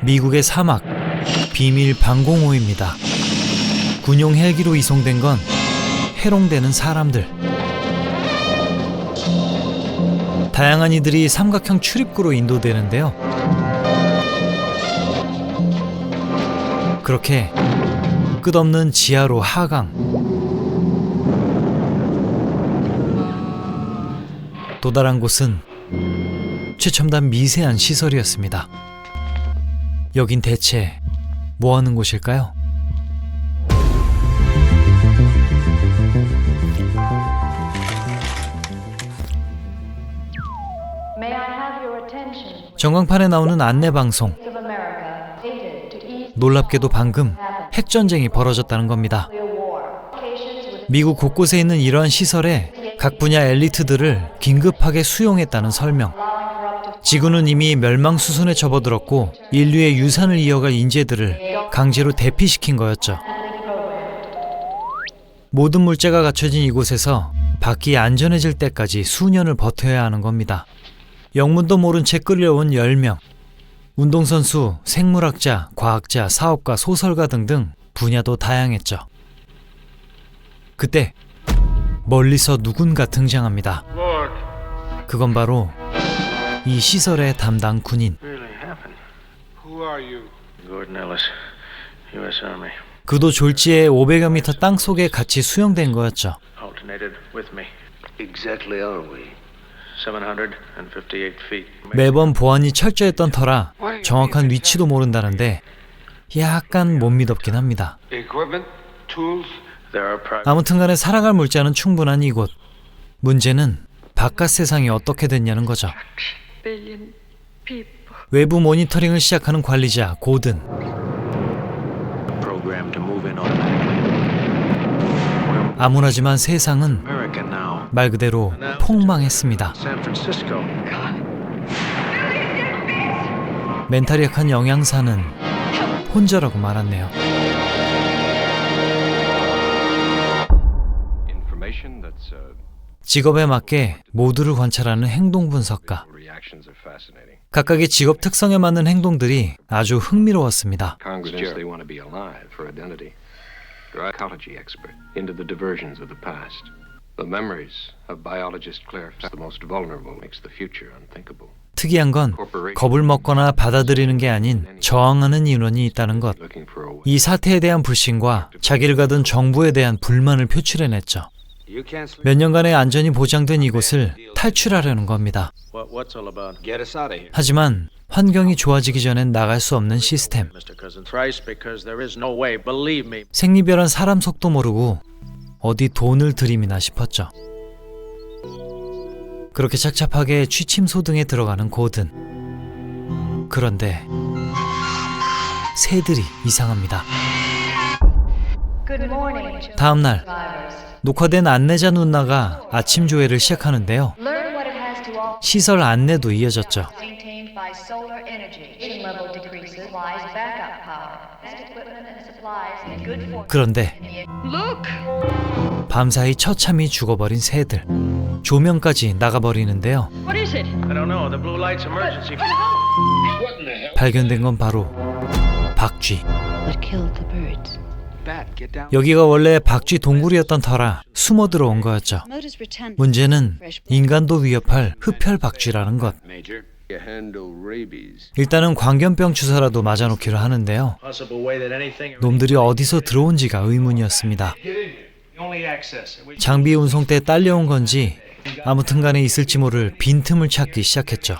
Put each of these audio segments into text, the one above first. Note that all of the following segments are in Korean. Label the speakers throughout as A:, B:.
A: 미국의 사막 비밀 방공호입니다. 군용 헬기로 이송된 건 해롱되는 사람들. 다양한 이들이 삼각형 출입구로 인도되는데요. 그렇게 끝없는 지하로 하강. 도달한 곳은 최첨단 미세한 시설이었습니다. 여긴 대체 뭐 하는 곳일까요? 전광판에 나오는 안내방송. 놀랍게도 방금 핵전쟁이 벌어졌다는 겁니다. 미국 곳곳에 있는 이러한 시설에 각 분야 엘리트들을 긴급하게 수용했다는 설명. 지구는 이미 멸망수순에 접어들었고 인류의 유산을 이어갈 인재들을 강제로 대피시킨 거였죠. 모든 물자가 갖춰진 이곳에서 밖이 안전해질 때까지 수년을 버텨야 하는 겁니다. 영문도 모른 채 끌려온 10명. 운동선수, 생물학자, 과학자, 사업가, 소설가 등등 분야도 다양했죠. 그때 멀리서 누군가 등장합니다. 그건 바로 이 시설의 담당 군인. 그도 졸지에 500여 미터 땅 속에 같이 수용된 거였죠. 매번 보안이 철저했던 터라 정확한 위치도 모른다는데 약간 못 믿었긴 합니다. 아무튼 간에 살아갈 물자는 충분한 이곳. 문제는 바깥 세상이 어떻게 됐냐는 거죠. 외부 모니터링을 시작하는 관리자 고든. 암울하지만 세상은 말 그대로 폭망했습니다. 멘탈이 약한 영양사는 혼자라고 말았네요. 직업에 맞게 모두를 관찰하는 행동 분석가. 각각의 직업 특성에 맞는 행동들이 아주 흥미로웠습니다. 특이한 건 겁을 먹거나 받아들이는 게 아닌 저항하는 인원이 있다는 것. 이 사태에 대한 불신과 자기를 가둔 정부에 대한 불만을 표출해냈죠. 몇 년간의 안전이 보장된 이곳을 탈출하려는 겁니다. 하지만 환경이 좋아지기 전엔 나갈 수 없는 시스템. 생리별한 사람 속도 모르고 어디 돈을 들이미나 싶었죠. 그렇게 착잡하게 취침소 등에 들어가는 고든. 그런데 새들이 이상합니다. 다음 날 녹화된 안내자 누나가 아침 조회를 시작하는데요. 시설 안내도 이어졌죠. 그런데 밤사이 처참히 죽어버린 새들. 조명까지 나가버리는데요. 발견된 건 바로 박쥐. 여기가 원래 박쥐 동굴이었던 터라 숨어 들어온 거였죠. 문제는 인간도 위협할 흡혈 박쥐라는 것. 일단은 광견병 주사라도 맞아놓기로 하는데요. 놈들이 어디서 들어온지가 의문이었습니다. 장비 운송 때 딸려온 건지 아무튼 간에 있을지 모를 빈틈을 찾기 시작했죠.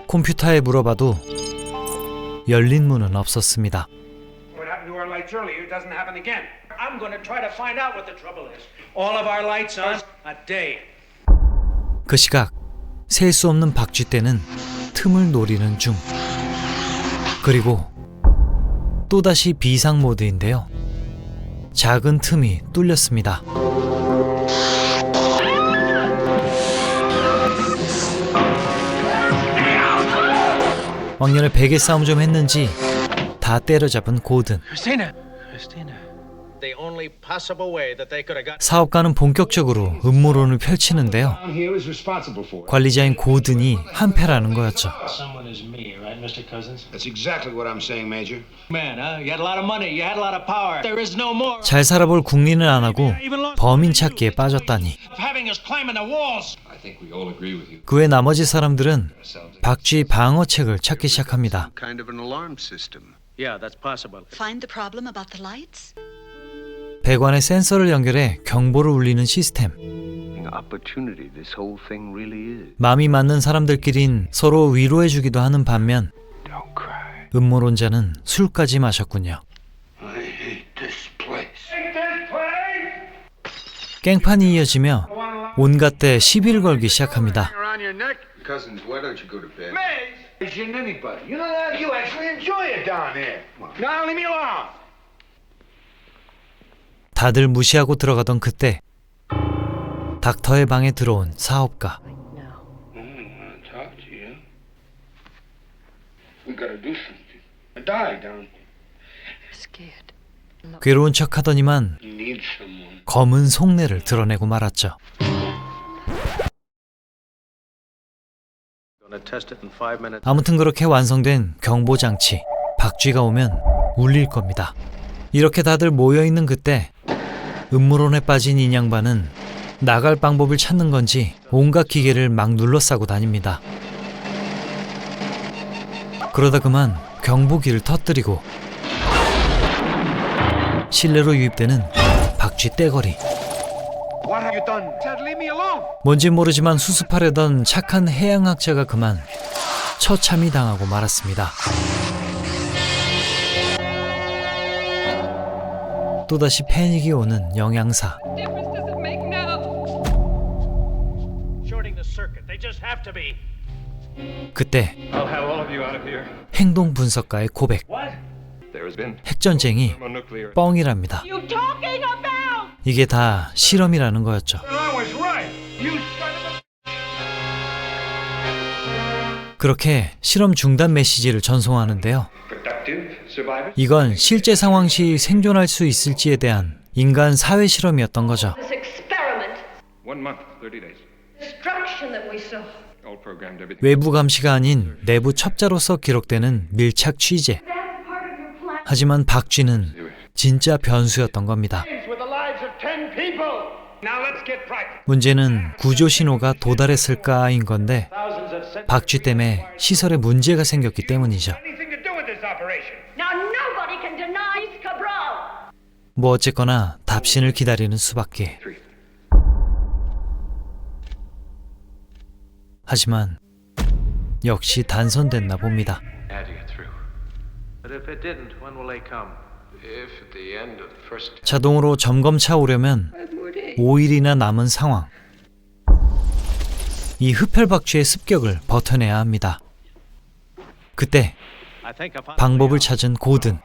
A: 컴퓨터에 물어봐도 열린 문은 없었습니다. 그 시각 셀 수 없는 박쥐떼는 틈을 노리는 중. 그리고 또다시 비상 모드인데요. 작은 틈이 뚫렸습니다. 왕년에 베개 싸움 좀 했는지 다 때려잡은 고든.
B: The only possible way that they could have got
A: 사업가는 본격적으로 음모론을 펼치는데요.
C: Down here is responsible for it.
A: 관리자인 고든이 한패라는 거였죠.
D: Someone is me, right, Mr. Cousins?
C: That's exactly what I'm saying, Major.
D: Man, huh? You had a lot of money, you had a lot of power. There is no more
A: 잘 살아볼 국리는 안 하고 범인 찾기에 빠졌다니.
D: of having us climbing the walls.
C: I think we all agree with you.
A: 그 외 나머지 사람들은 박쥐 방어책을 찾기 시작합니다.
C: Kind of an alarm system.
B: Yeah, that's possible.
E: Find the problem about the lights?
A: 배관에 센서를 연결해 경보를 울리는 시스템.
C: Opportunity this whole thing really is.
A: 마음이 맞는 사람들끼린 서로 위로해주기도 하는 반면
C: Don't cry.
A: 음모론자는 술까지 마셨군요.
C: I hate this place.
A: 깽판이 이어지며 온갖 데 시비를 걸기 시작합니다.
C: Around your neck. Cousins, why don't you go to bed? Mason, anybody. You know that you actually enjoy it down there. Now leave me alone.
A: 다들 무시하고 들어가던 그때 닥터의 방에 들어온 사업가.
C: I want to talk to you. We gotta do something. I died down here.
E: Scared.
A: 괴로운 척하더니만
C: You need someone.
A: 검은 속내를 드러내고 말았죠.
B: Gonna test it in 5 minutes.
A: 아무튼 그렇게 완성된 경보장치. 박쥐가 오면 울릴 겁니다. 이렇게 다들 모여있는 그때 음모론에 빠진 인양반은 나갈 방법을 찾는 건지 온갖 기계를 막 눌러싸고 다닙니다. 그러다 그만 경보기를 터뜨리고 실내로 유입되는 박쥐 떼거리.
C: What have you done? Dad, leave me alone.
A: 뭔지 모르지만 수습하려던 착한 해양학자가 그만 처참히 당하고 말았습니다. 또다시 패닉이 오는 영양사.
F: difference does it make now?
D: Shorting the circuit. They just have to be.
A: 그때
G: I'll have all of you out of here.
A: 행동 분석가의 고백.
D: What?
G: There has been
A: 핵전쟁이
G: thermonuclear.
A: 뻥이랍니다.
F: You talking about?
A: 이게 다 실험이라는 거였죠.
C: I was right. You son of a...
A: 그렇게 실험 중단 메시지를 전송하는데요.
G: Productive survivors.
A: 이건 실제 상황 시 생존할 수 있을지에 대한 인간 사회 실험이었던 거죠.
H: This experiment,
G: 1 month, 30 days.
H: destruction that we saw.
G: All programmed, everything.
A: 외부 감시가 아닌 내부 첩자로서 기록되는 밀착 취재. 하지만 박쥐는 진짜 변수였던 겁니다.
C: With the lives of 10 people. Now let's get practical.
A: 문제는 구조 신호가 도달했을까인 건데
D: Thousands of cent-
A: 박쥐 때문에 시설에 문제가 생겼기 때문이죠.
C: Anything to do with this operation?
H: Now nobody can deny Cabral.
A: 뭐 어쨌거나 답신을 기다리는 수밖에. 하지만 역시 단선됐나 봅니다.
B: Had to get through. But if it didn't, when will they come?
G: If at the end of the first
A: 자동으로 점검차 오려면 5일이나 남은 상황. 이 흡혈박쥐의 습격을 버텨내야 합니다. 그때
B: I think I found
A: 방법을 찾은 고든.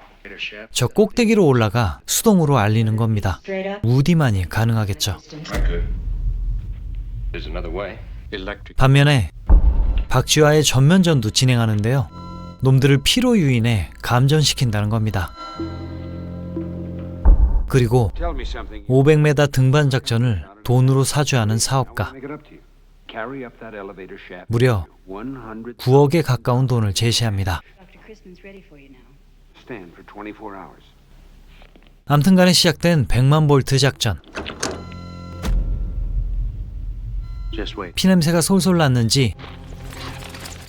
A: 저 꼭대기로 올라가 수동으로 알리는 겁니다. 우디만이 가능하겠죠.
G: not good. There's another way. Electric.
A: 반면에 박쥐와의 전면전도 진행하는데요. 놈들을 피로 유인해 감전시킨다는 겁니다. 그리고
C: Tell me something.
A: 500m 등반 작전을 돈으로 사주하는 사업가.
C: Make it up to you. Carry up that elevator shaft.
A: 무려
C: 100.
A: 9억에 가까운 돈을 제시합니다.
E: Dr. Crispin's ready for you now.
C: Stand for 24 hours.
A: 암튼간에 시작된 100만 볼트 작전.
B: Just wait.
A: 피냄새가 솔솔 났는지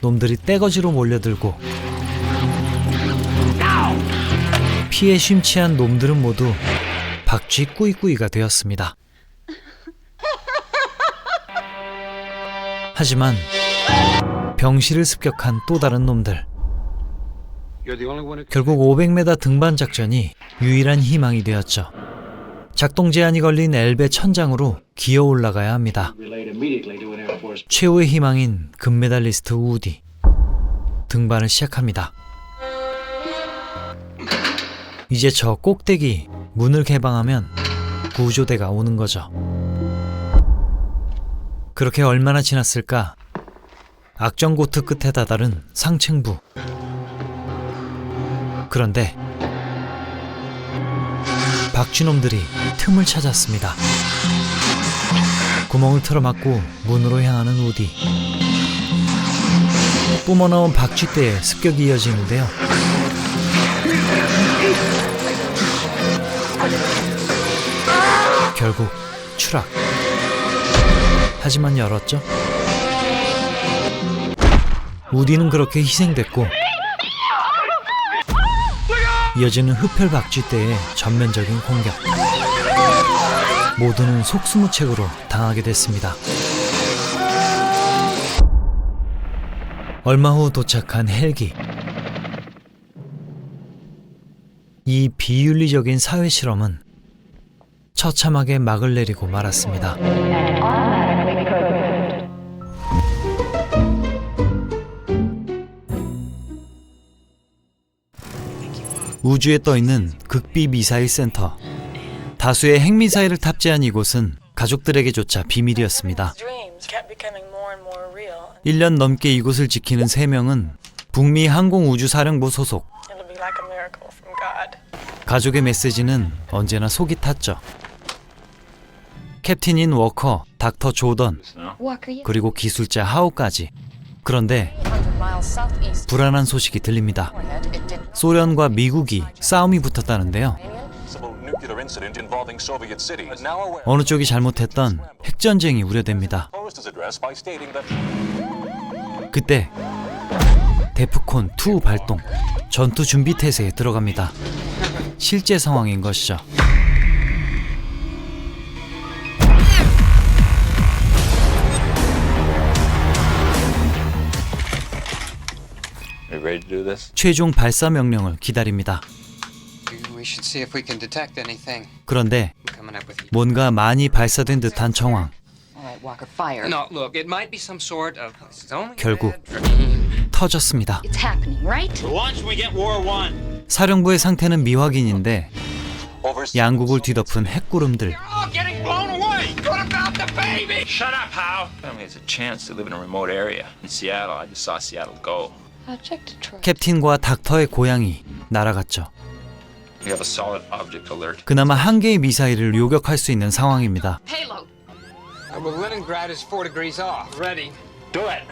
A: 놈들이 떼거지로 몰려들고 피에 심취한 놈들은 모두 박쥐 꾸이꾸이가 되었습니다. 하지만 병실을 습격한 또 다른 놈들.
C: You're the only one who
A: 결국 500m 등반 작전이 유일한 희망이 되었죠. 작동 제한이 걸린 엘베 천장으로 기어 올라가야 합니다.
D: Relayed immediately to an Air Force.
A: 최후의 희망인 금메달리스트 우디. 등반을 시작합니다. 이제 저 꼭대기 문을 개방하면 구조대가 오는 거죠. 그렇게 얼마나 지났을까? 악정고트 끝에 다다른 상층부. 그런데 박쥐놈들이 틈을 찾았습니다. 구멍을 틀어막고 문으로 향하는 우디. 뿜어나온 박쥐떼에 습격이 이어지는데요. 결국 추락. 하지만 열었죠. 우디는 그렇게 희생됐고 이어지는 흡혈 박쥐떼의 전면적인 공격. 모두는 속수무책으로 당하게 됐습니다. 얼마 후 도착한 헬기. 이 비윤리적인 사회 실험은 처참하게 막을 내리고 말았습니다. 우주에 떠있는 극비 미사일 센터. 다수의 핵미사일을 탑재한 이곳은 가족들에게조차 비밀이었습니다. 1년 넘게 이곳을 지키는 3명은 북미 항공우주사령부 소속. 가족의 메시지는 언제나 속이 탔죠. 캡틴인 워커, 닥터 조던, 그리고 기술자 하우까지. 그런데 불안한 소식이 들립니다. 소련과 미국이 싸움이 붙었다는데요. 어느 쪽이 잘못했던 핵전쟁이 우려됩니다. 그때 데프콘2 발동, 전투 준비 태세에 들어갑니다. 실제 상황인 것이죠. 최종 발사 명령을 기다립니다. 그런데 뭔가 많이 발사된 듯한 정황. 결국 터졌습니다. 사령부의 상태는 미확인인데 양국을 뒤덮은 핵구름들.
D: Shut up, Hal. Family has a chance to live in a remote area. In Seattle, I just saw Seattle go.
A: 캡틴과 닥터의 고향이 날아갔죠.
D: We have a solid object alert.
A: 그나마 한 개의 미사일을 요격할 수 있는 상황입니다.
F: Payload.
C: Well, Leningrad is 4 degrees off.
D: Ready. Do it.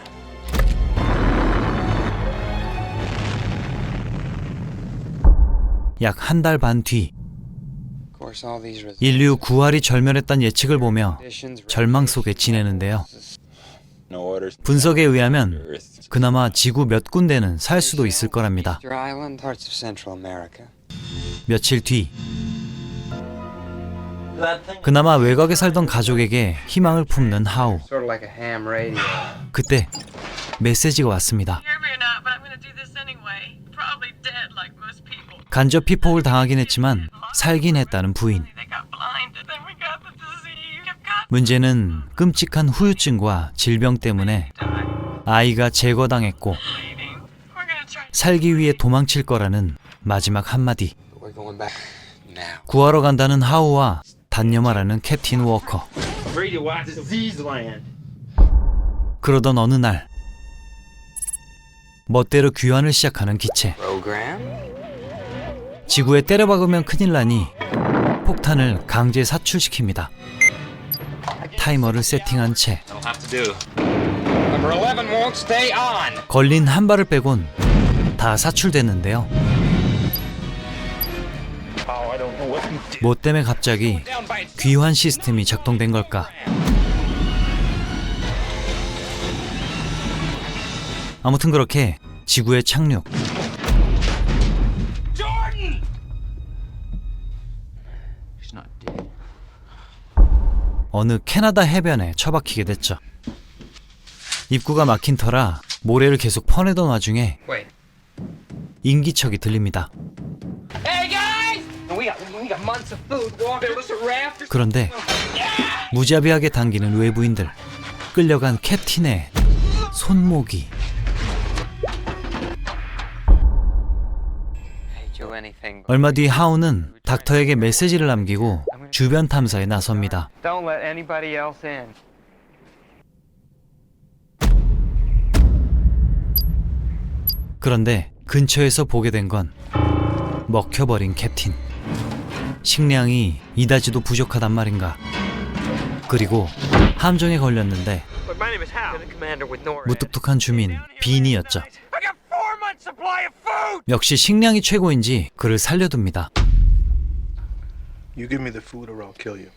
A: 약 한 달 반 뒤 인류 9할이 절멸했다는 예측을 보며 절망 속에 지내는데요. 분석에 의하면 그나마 지구 몇 군데는 살 수도 있을 거랍니다. 며칠 뒤 그나마 외곽에 살던 가족에게 희망을 품는 하우. 그때 메시지가 왔습니다. 간접 피폭을 당하긴 했지만 살긴 했다는 부인. 문제는 끔찍한 후유증과 질병 때문에 아이가 제거당했고 살기 위해 도망칠 거라는 마지막 한마디. 구하러 간다는 하우와 단념하라는 캡틴 워커. 그러던 어느 날 멋대로 귀환을 시작하는 기체. 지구에 때려박으면 큰일 나니 폭탄을 강제 사출시킵니다. 타이머를 세팅한 채 걸린 한 발을 빼곤 다 사출됐는데요. 뭐 때문에 갑자기 귀환 시스템이 작동된 걸까? 아무튼 그렇게 지구에 착륙. 어느 캐나다 해변에 처박히게 됐죠. 입구가 막힌 터라 모래를 계속 퍼내던 와중에 인기척이 들립니다. 그런데 무자비하게 당기는 외부인들. 끌려간 캡틴의 손목이. 얼마 뒤 하우는 닥터에게 메시지를 남기고 주변 탐사에 나섭니다.
B: Don't let anybody else in.
A: 그런데 근처에서 보게 된 건 먹혀버린 캡틴. 식량이 이다지도 부족하단 말인가. 그리고 함정에 걸렸는데 무뚝뚝한 주민 빈이었죠. 역시 식량이 최고인지 그를 살려둡니다.
I: You give me the food or I'll kill you.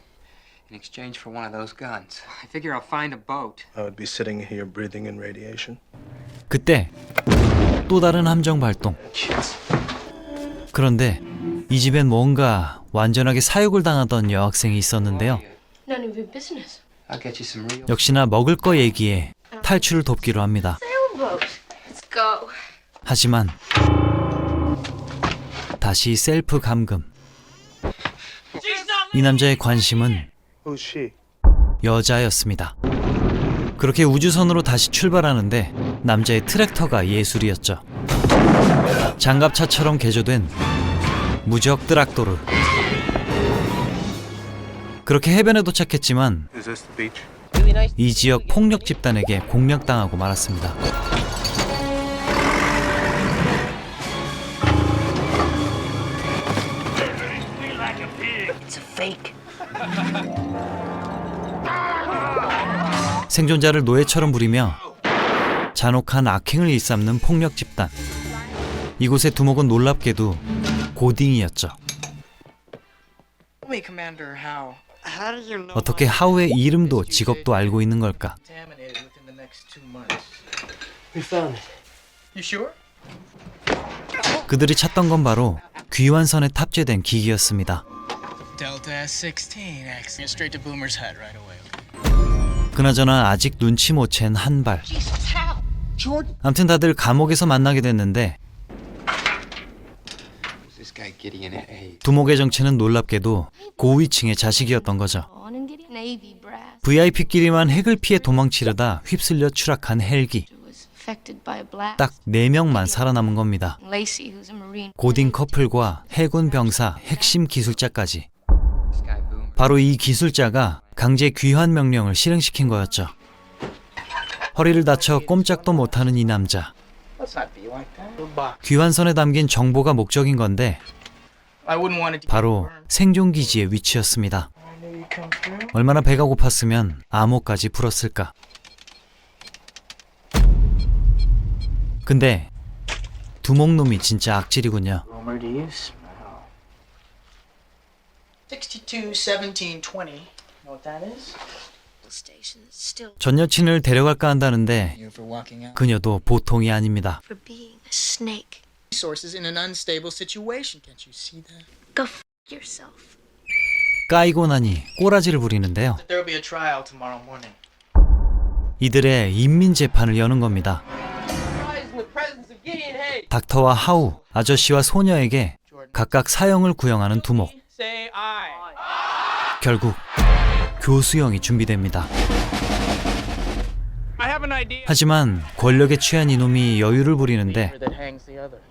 J: In exchange for one of those guns. I figure I'll find a boat.
I: I would be sitting here breathing in radiation.
A: 그때 또 다른 함정 발동. 그런데 이 집엔 뭔가 완전하게 사육을 당하던 여학생이 있었는데요.
H: None of your business.
J: I'll get you some real
A: 역시나 먹을 거 얘기에 탈출을 돕기로 합니다.
H: Sailboat. Let's go.
A: 하지만 다시 셀프 감금. 이 남자의 관심은
I: Who's she?
A: 여자였습니다. 그렇게 우주선으로 다시 출발하는데 남자의 트랙터가 예술이었죠. 장갑차처럼 개조된 무적 드락도르. 그렇게 해변에 도착했지만
I: Is this the beach?
A: 이 지역 폭력 집단에게 공략당하고 말았습니다.
H: It's a fake.
A: 생존자를 노예처럼 부리며 잔혹한 악행을 일삼는 폭력 집단. 이곳의 두목은 놀랍게도 고딩이었죠.
J: Tell me, Commander Howe. How did you know
A: 어떻게 하우의 이름도 직업도 알고 있는 걸까?
J: contaminated within the next 2 months?
I: We found it.
J: You sure?
A: 그들이 찾던 건 바로 귀환선에 탑재된 기기였습니다.
J: Delta S-16, straight to Boomer's head right away.
A: 그나저나 아직 눈치 못 챈 한 발.
H: Jesus, how?
A: 암튼 다들 감옥에서 만나게 됐는데
J: Who's this guy Gideon A?
A: 두목의 정체는 놀랍게도 고위층의 자식이었던 거죠.
H: On and get Navy brass.
A: VIP끼리만 핵을 피해 도망치려다 휩쓸려 추락한 헬기.
H: Was affected by a blast.
A: 딱 4명만 살아남은 겁니다.
H: Lacey, who's a Marine.
A: 고딩 커플과 해군 병사, 핵심 기술자까지.
J: This guy Boomer.
A: 바로 이 기술자가 강제 귀환 명령을 실행시킨 거였죠. 허리를 다쳐 꼼짝도 못하는 이 남자.
J: Let's not be like that.
A: 귀환선에 담긴 정보가 목적인 건데
J: I wouldn't want it to
A: 바로 생존기지의 위치였습니다. 얼마나 배가 고팠으면 암호까지 풀었을까. 근데 두목놈이 진짜 악질이군요.
J: Boomer, do you smell? 62, 17, 20. Know what that is?
H: Station still
A: 전 여친을 데려갈까 한다는데
J: You for walking out.
A: 그녀도 보통이 아닙니다.
H: for being a snake.
J: Resources in an unstable situation. Can't you see that?
H: Go f yourself.
A: 까이고 나니 꼬라지를 부리는데요.
J: There will be a trial tomorrow morning.
A: 이들의 인민재판을 여는 겁니다. 닥터와 하우, 아저씨와 소녀에게 각각 사형을 구형하는 두목.
J: Say I.
A: 결국 교수형이 준비됩니다.
B: I have an idea.
A: 하지만 권력에 취한 이놈이 여유를 부리는데
J: That hangs the others.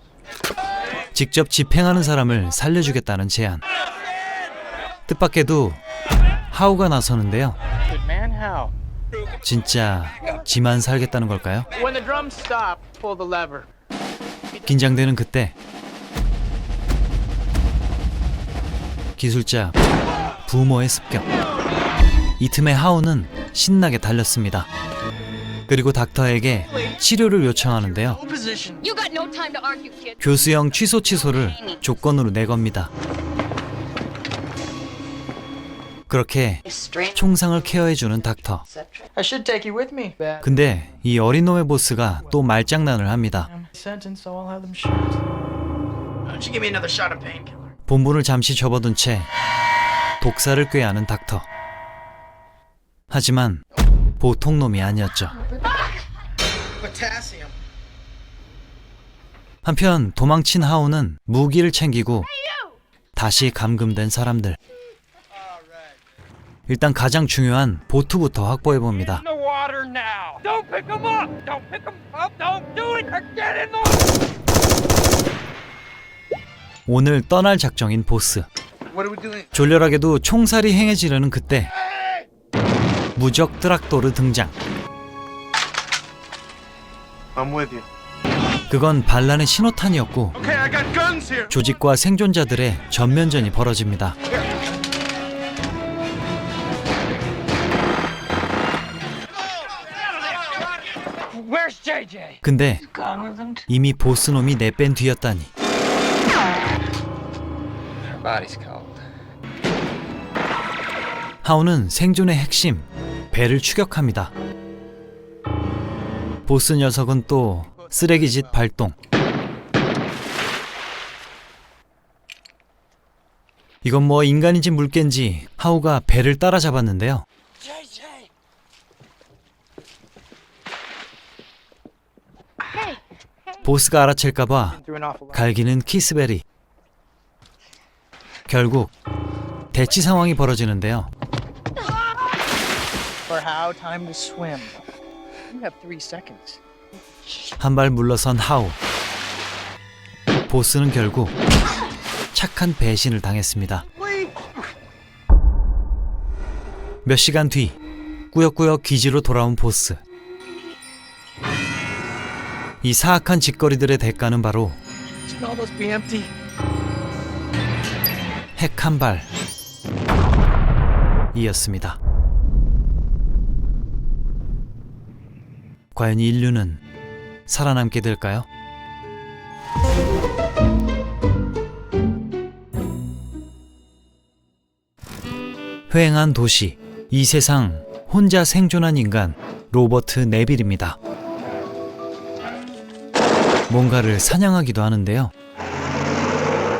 A: 직접 집행하는 사람을 살려주겠다는 제안. 뜻밖에도 하우가 나서는데요.
J: Good man, how?
A: 진짜 지만 살겠다는 걸까요?
J: When the drums stop, pull the lever.
A: 긴장되는 그때 기술자 부모의 습격. 이 틈에 하우는 신나게 달렸습니다. 그리고 닥터에게 치료를 요청하는데요.
J: Position.
H: You got no time to argue, kid.
A: 교수형 취소를 조건으로 내겁니다. 그렇게 총상을 케어해주는 닥터.
J: I should take you with me. Bad
A: 근데 이 어린 놈의 보스가 또 말장난을 합니다.
J: sentence, so I'll have them shot. Why don't you give me another shot of painkiller?
A: 본분을 잠시 접어둔 채 독사를 꾀하는 닥터. 하지만 보통 놈이 아니었죠.
J: Potassium.
A: 한편 도망친 하우는 무기를 챙기고 다시 감금된 사람들. 일단 가장 중요한 보트부터 확보해봅니다.
B: In the water now. Don't pick them up. Don't pick them up. Don't do it. Get in the.
A: 오늘 떠날 작정인 보스.
J: What are we doing?
A: 졸렬하게도 총살이 행해지려는 그때 무적 드락도르 등장.
I: I'm with you.
A: 그건 반란의 신호탄이었고
B: Okay, I got
I: guns here.
A: 조직과 생존자들의 전면전이 벌어집니다.
B: Where's JJ?
A: 근데 이미 보스놈이 내뺀 뒤였다니.
G: Body's cold.
A: 하우는 생존의 핵심, 배를 추격합니다. 보스 녀석은 또 쓰레기짓 발동. 이건 뭐 인간인지 물개인지 하우가 배를 따라잡았는데요. 보스가 알아챌까봐 갈기는 키스베리. 결국 대치 상황이 벌어지는데요.
J: For how time to swim. You have 3 seconds.
A: 한 발 물러선 하우. 보스는 결국 착한 배신을 당했습니다. 몇 시간 뒤 꾸역꾸역 기지로 돌아온 보스. 이 사악한 짓거리들의 대가는 바로
J: Smell those be empty.
A: 핵 한 발이었습니다. 과연 인류는 살아남게 될까요? 휑한 도시, 이 세상 혼자 생존한 인간 로버트 네빌입니다. 뭔가를 사냥하기도 하는데요.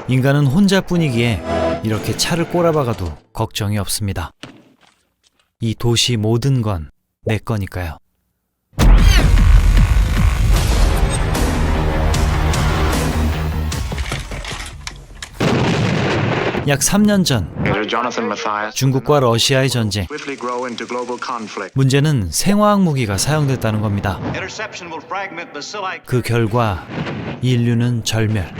A: 인간은 혼자뿐이기에 이렇게 차를 꼬라박아도 걱정이 없습니다. 이 도시 모든 건 내 거니까요. 약 3년 전 중국과 러시아의 전쟁. 문제는 생화학 무기가 사용됐다는 겁니다. 그 결과 인류는 절멸.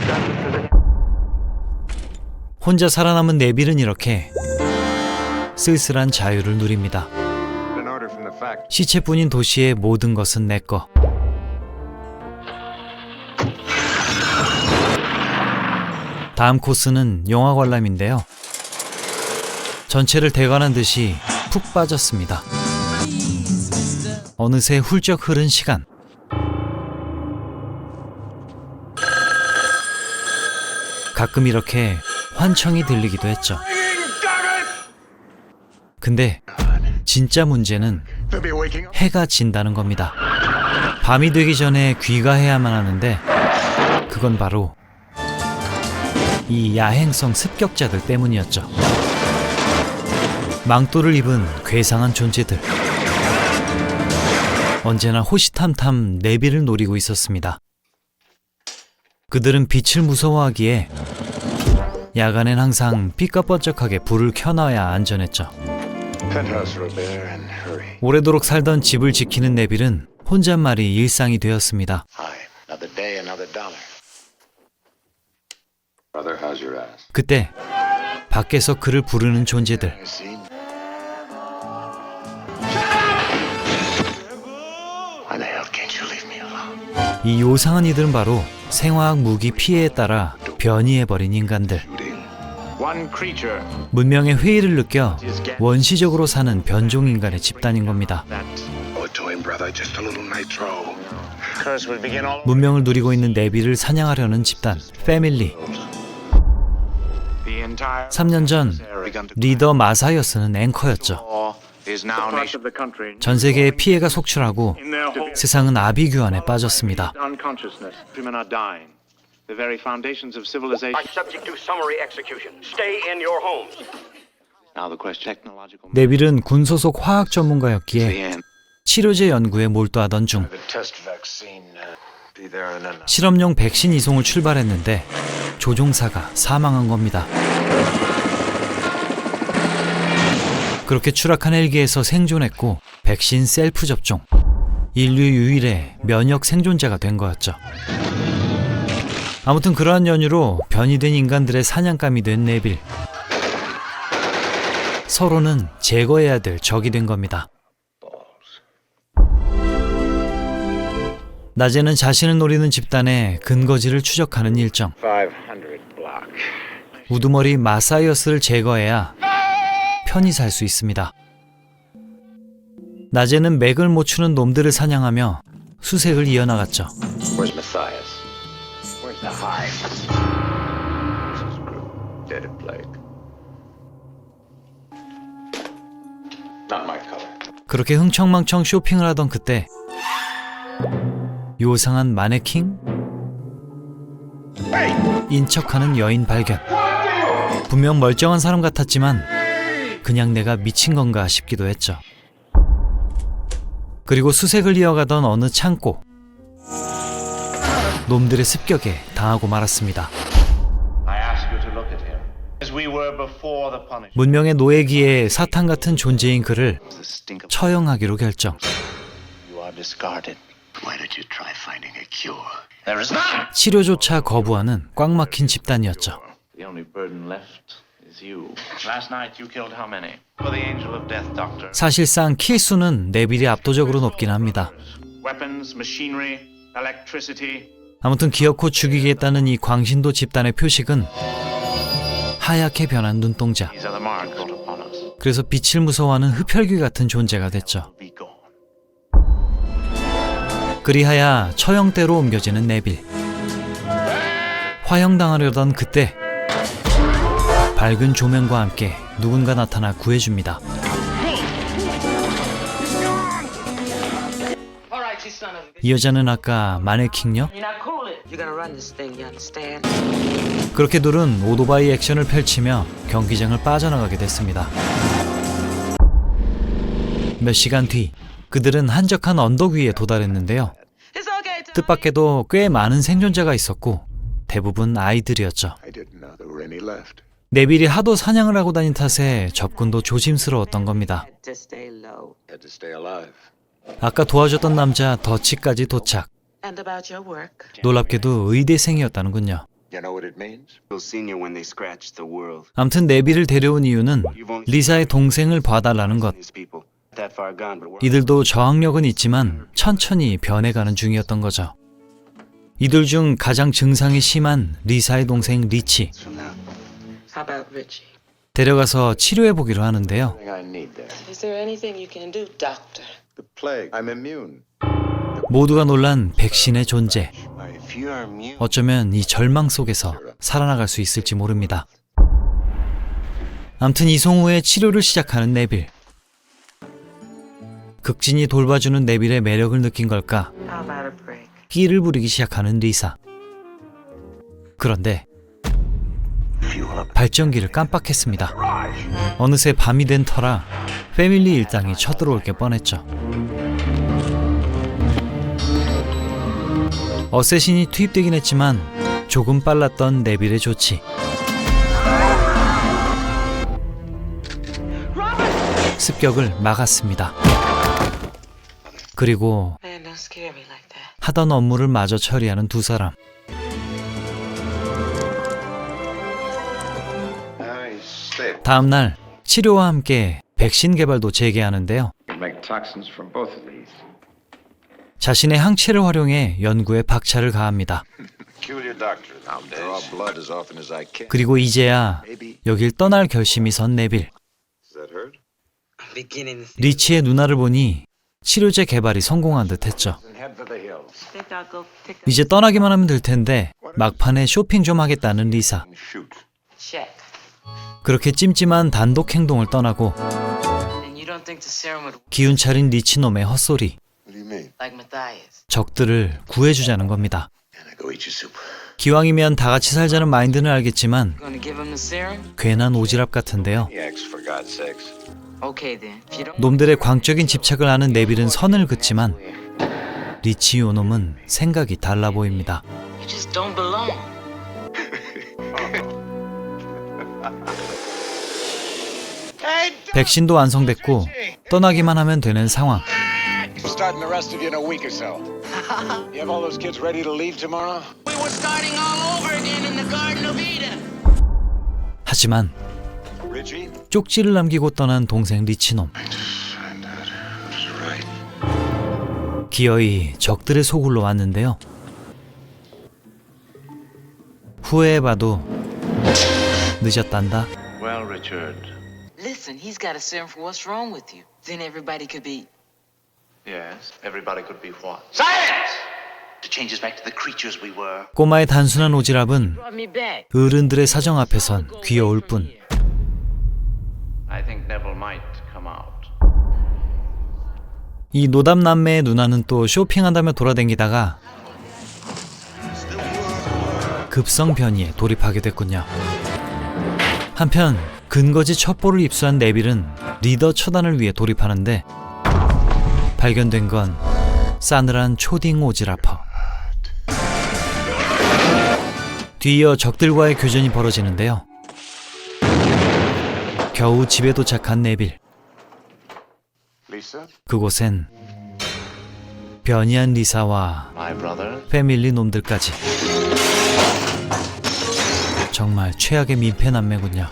A: 혼자 살아남은 네빌은 이렇게 쓸쓸한 자유를 누립니다. 시체뿐인 도시의 모든 것은 내 거. 다음 코스는 영화 관람인데요. 전체를 대관한 듯이 푹 빠졌습니다. 어느새 훌쩍 흐른 시간. 가끔 이렇게 환청이 들리기도 했죠. 근데 진짜 문제는 해가 진다는 겁니다. 밤이 되기 전에 귀가해야만 하는데 그건 바로 이 야행성 습격자들 때문이었죠. 망토를 입은 괴상한 존재들. 언제나 호시탐탐 네빌을 노리고 있었습니다. 그들은 빛을 무서워하기에 야간엔 항상 삐까뻔쩍하게 불을 켜놔야 안전했죠. 오래도록 살던 집을 지키는 네빌은 혼잣말이 일상이 되었습니다. 그때 밖에서 그를 부르는 존재들. 이 요상한 이들은 바로 생화학 무기 피해에 따라 변이해버린 인간들. 문명의 회의를 느껴 원시적으로 사는 변종 인간의 집단인 겁니다. 문명을 누리고 있는 네빌을 사냥하려는 집단, 패밀리. 3년 전 리더 마사이어스는 앵커였죠. 전 세계에 피해가 속출하고 세상은 아비규환에 빠졌습니다. 네빌은 군 소속 화학 전문가였기에 치료제 연구에 몰두하던 중 실험용 백신 이송을 출발했는데 조종사가 사망한 겁니다. 그렇게 추락한 헬기에서 생존했고 백신 셀프 접종. 인류 유일의 면역 생존자가 된 거였죠. 아무튼 그러한 연유로 변이된 인간들의 사냥감이 된 네빌. 서로는 제거해야 될 적이 된 겁니다. 낮에는 자신을 노리는 집단의 근거지를 추적하는 일정.
G: 500 block.
A: 우두머리 마사이어스를 제거해야 편히 살 수 있습니다. 낮에는 맥을 못 추는 놈들을 사냥하며 수색을 이어나갔죠.
G: Where's Matthias? Where's the hive? This is Groot, dead of plague. Not my color.
A: 그렇게 흥청망청 쇼핑을 하던 그때 요상한 마네킹? 인척하는 여인 발견. 분명 멀쩡한 사람 같았지만 그냥 내가 미친 건가 싶기도 했죠. 그리고 수색을 이어가던 어느 창고. 놈들의 습격에 당하고 말았습니다.
G: I ask you to look at him. As we were before the punishment.
A: 문명의 노예기에 사탄 같은 존재인 그를
G: The stink of
A: 처형하기로 결정.
G: you are discarded. Why don't you try finding a cure? There is none.
A: 치료조차 거부하는 꽉 막힌 집단이었죠.
G: The only burden left is you. Last night you killed how many? For the angel of death, doctor.
A: 사실상 킬수는 네빌이 압도적으로 높긴 합니다.
G: Weapons, machinery, electricity.
A: 아무튼 기어코 죽이겠다는 이 광신도 집단의 표식은 하얗게 변한 눈동자.
G: These are the marks put upon us.
A: 그래서 빛을 무서워하는 흡혈귀 같은 존재가 됐죠.
G: Be gone.
A: 그리하여 처형대로 옮겨지는 네빌. 화형당하려던 그때 밝은 조명과 함께 누군가 나타나 구해줍니다. 이 여자는 아까 마네킹요? 그렇게 둘은 오토바이 액션을 펼치며 경기장을 빠져나가게 됐습니다. 몇 시간 뒤 그들은 한적한 언덕 위에 도달했는데요. 뜻밖에도 꽤 많은 생존자가 있었고 대부분 아이들이었죠.
C: I didn't know there were any left.
A: 네빌이 하도 사냥을 하고 다닌 탓에 접근도 조심스러웠던 겁니다.
C: Had to stay alive.
A: 아까 도와줬던 남자 더치까지 도착. 놀랍게도 의대생이었다는군요.
C: You know what it means? We'll senior when they scratch the world.
A: 암튼 네빌을 데려온 이유는 리사의 동생을 봐달라는 것.
C: These people that far gone, but we're
A: 이들도 저항력은 있지만 천천히 변해가는 중이었던 거죠. 이들 중 가장 증상이 심한 리사의 동생 리치.
C: from now.
F: How about Richie?
A: 데려가서 치료해보기로 하는데요.
C: I need that.
F: Is there anything you can do, Doctor?
C: The plague. I'm immune.
A: 모두가 놀란 백신의 존재.
C: If you are immune.
A: 어쩌면 이 절망 속에서 살아나갈 수 있을지 모릅니다. 암튼 이송 후에 치료를 시작하는 네빌. 극진이 돌봐주는 네빌의 매력을 느낀 걸까
F: How about a break?
A: 끼를 부리기 시작하는 리사. 그런데 발전기를 깜빡했습니다. 어느새 밤이 된 터라 패밀리 일당이 쳐들어올 게 뻔했죠. 어쌔신이 투입되긴 했지만 조금 빨랐던 네빌의 조치. 습격을 막았습니다. 그리고
F: Man, don't scare me like that.
A: 하던 업무를 마저 처리하는 두 사람.
C: I said.
A: 다음 날 치료와 함께 백신 개발도 재개하는데요.
G: You can make toxins from both of these.
A: 자신의 항체를 활용해 연구에 박차를 가합니다.
C: Peculiar doctor. I'll draw blood as often as I can.
A: 그리고 이제야 여길 떠날 결심이 선 네빌.
C: Does that hurt?
F: I'm beginning to see.
A: 리치의 누나를 보니 치료제 개발이 성공한 듯 했죠.
C: And head for the hills.
F: Think I'll go pick up.
A: 이제 떠나기만 하면 될 텐데 막판에 쇼핑 좀 하겠다는 리사.
C: And shoot.
F: Check.
A: 그렇게 찜찜한 단독 행동을 떠나고
F: And you don't think the serum would
A: 기운 차린 리치놈의 헛소리.
C: What do you mean?
F: like Matthias?
A: 적들을 구해주자는 겁니다.
C: Can I go eat your soup?
A: 기왕이면 다 같이 살자는 마인드는 알겠지만
F: Gonna give him the serum?
A: 괜한 오지랖 같은데요.
C: Yaks, for God's sakes.
F: Okay then. If you don't.
A: 놈들의 광적인 집착을 아는 네빌은 선을 긋지만 리치 요놈은 생각이 달라 보입니다.
F: You just don't belong.
A: 백신도 완성됐고 떠나기만 하면 되는 상황.
C: We're starting the rest of you in a week or so. You have all those kids ready to leave tomorrow?
F: We were starting all over again in the Garden of Eden.
A: 하지만
C: Richie?
A: 쪽지를 남기고 떠난 동생 리치놈.
C: Find out who's right.
A: 기어이 적들의 소굴로 왔는데요. 후회해봐도 늦었단다.
G: Well, Richard.
F: Listen, he's got a serum for what's wrong with you. Then everybody could be.
G: Yes, everybody could be what? Silence! To change us back to the creatures we were.
A: 꼬마의 단순한 오지랖은
F: Brought me back.
A: 어른들의 사정 앞에선 귀여울 뿐.
G: I think Neville might come out.
A: 이 노담남매의 누나는 또 쇼핑한다며 돌아다니다가 급성 변이에 돌입하게 됐군요. 한편 근거지 첩보를 입수한 네빌은 리더 처단을 위해 돌입하는데 발견된 건 싸늘한 초딩 오지라퍼. 뒤이어 적들과의 교전이 벌어지는데요. 겨우 집에 도착한 네빌.
G: Lisa,
A: 그곳엔 변이한 리사와
G: my brother.
A: 패밀리 놈들까지. 정말 최악의 민폐남매군요.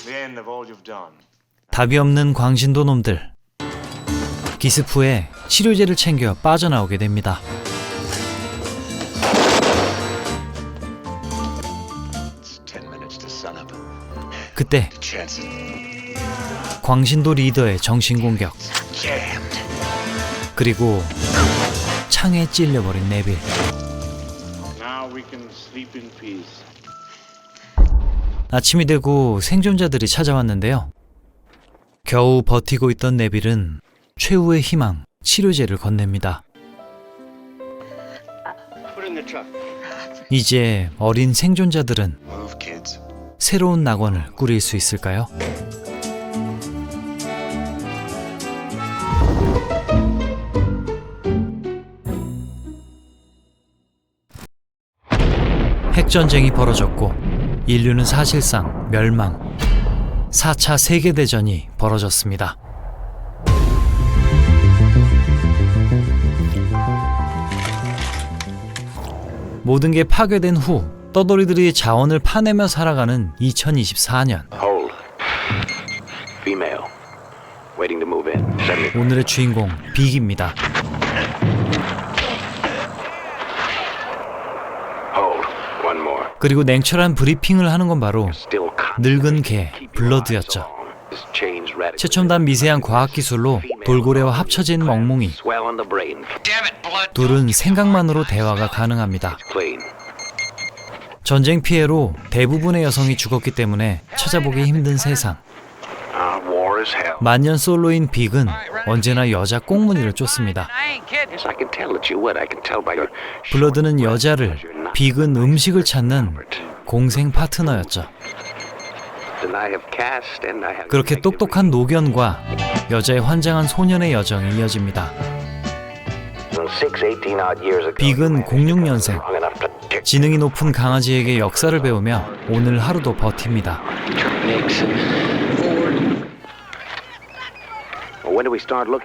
G: The end of all you've done.
A: 답이 없는 광신도 놈들. 기습 후에 치료제를 챙겨 빠져나오게 됩니다.
G: It's 10 minutes to sun up.
A: 그때
G: Chances
A: 광신도 리더의 정신공격,
G: jammed.
A: 그리고 창에 찔려버린 네빌.
G: Now we can sleep in peace.
A: 아침이 되고 생존자들이 찾아왔는데요. 겨우 버티고 있던 네빌은 최후의 희망, 치료제를 건넵니다.
G: Put in the truck.
A: 이제 어린 생존자들은
G: Move, kids.
A: 새로운 낙원을 꾸릴 수 있을까요? 핵전쟁이 벌어졌고 인류는 사실상 멸망, 4차 세계대전이 벌어졌습니다. 모든 게 파괴된 후 떠돌이들이 자원을 파내며 살아가는 2024년.
G: Hold. Female. Waiting to move in. Send me.
A: 오늘의 주인공 빅입니다.
G: Hold. One more.
A: 그리고 냉철한 브리핑을 하는 건 바로
G: Still
A: 늙은 개 블러드였죠.
G: This change radically.
A: 최첨단 미세한 과학기술로 돌고래와 합쳐진 멍뭉이.
G: Swell on the brain.
A: 둘은 생각만으로 대화가 가능합니다.
G: Clean.
A: 전쟁 피해로 대부분의 여성이 죽었기 때문에 찾아보기 힘든 세상.
G: War is hell.
A: 만년 솔로인 빅은 언제나 여자 꽁무니를 쫓습니다.
B: I ain't kidding.
G: Yes, I can tell that you would. I can tell by your.
A: 블러드는 여자를, 빅은 음식을 찾는 공생 파트너였죠.
G: And I have cast and I have.
A: 그렇게 똑똑한 노견과 여자의 환장한 소년의 여정이 이어집니다. 빅은 06년생, 지능이 높은 강아지에게 역사를 배우며 오늘 하루도 버팁니다.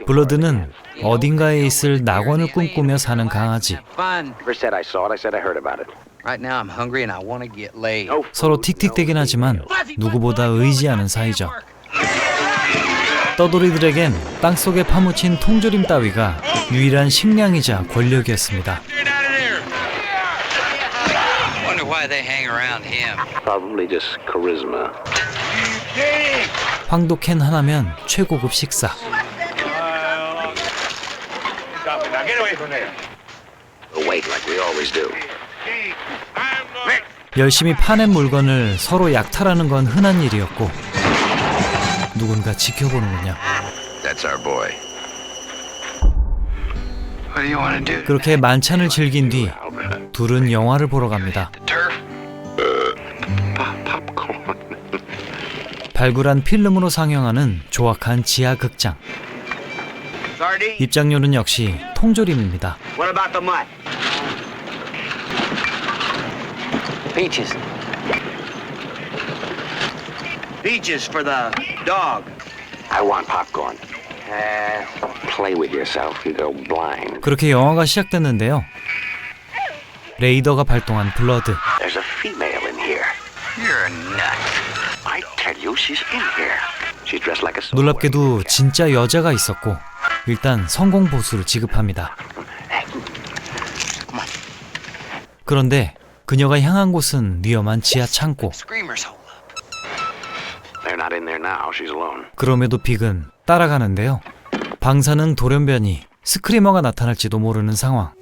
A: 블러드는 어딘가에 있을 낙원을 꿈꾸며 사는 강아지.
J: Fine.
G: Never said I saw it. I said I heard about it.
J: Right now I'm hungry and I want to get laid.
A: 서로 틱틱대긴 하지만 누구보다 의지하는 사이죠. 떠돌이들에겐 땅속에 파묻힌 통조림 따위가 유일한 식량이자 권력이었습니다.
J: Wonder why they hang around him.
G: Probably just charisma.
A: 황도캔 하나면 최고급 식사.
G: Wait like we always do.
A: 열심히 파낸 물건을 서로 약탈하는 건 흔한 일이었고 누군가 지켜보는군요.
G: That's our boy. What do you want to do?
A: 그렇게 만찬을 즐긴 뒤 둘은 영화를 보러 갑니다.
G: Popcorn.
A: 발굴한 필름으로 상영하는 조악한 지하 극장.
J: Sardine?
A: 입장료는 역시 통조림입니다.
J: What about the mutt? Peaches. Peaches for the dog.
G: I want popcorn. Play with yourself. You go blind.
A: 그렇게 영화가 시작됐는데요. 레이더가 발동한 블러드.
G: There's a female in here.
J: You're a nut.
G: I tell you, she's in here. She's dressed like a.
A: 놀랍게도 진짜 여자가 있었고 일단 성공 보수를 지급합니다. 그런데 그녀가 향한 곳은 위험한 지하 창고.
G: Screamers hole up. They're not in there now. She's alone.
A: 그럼에도 빅은 따라가는데요. 방사능 돌연변이 스크리머가 나타날지도 모르는 상황.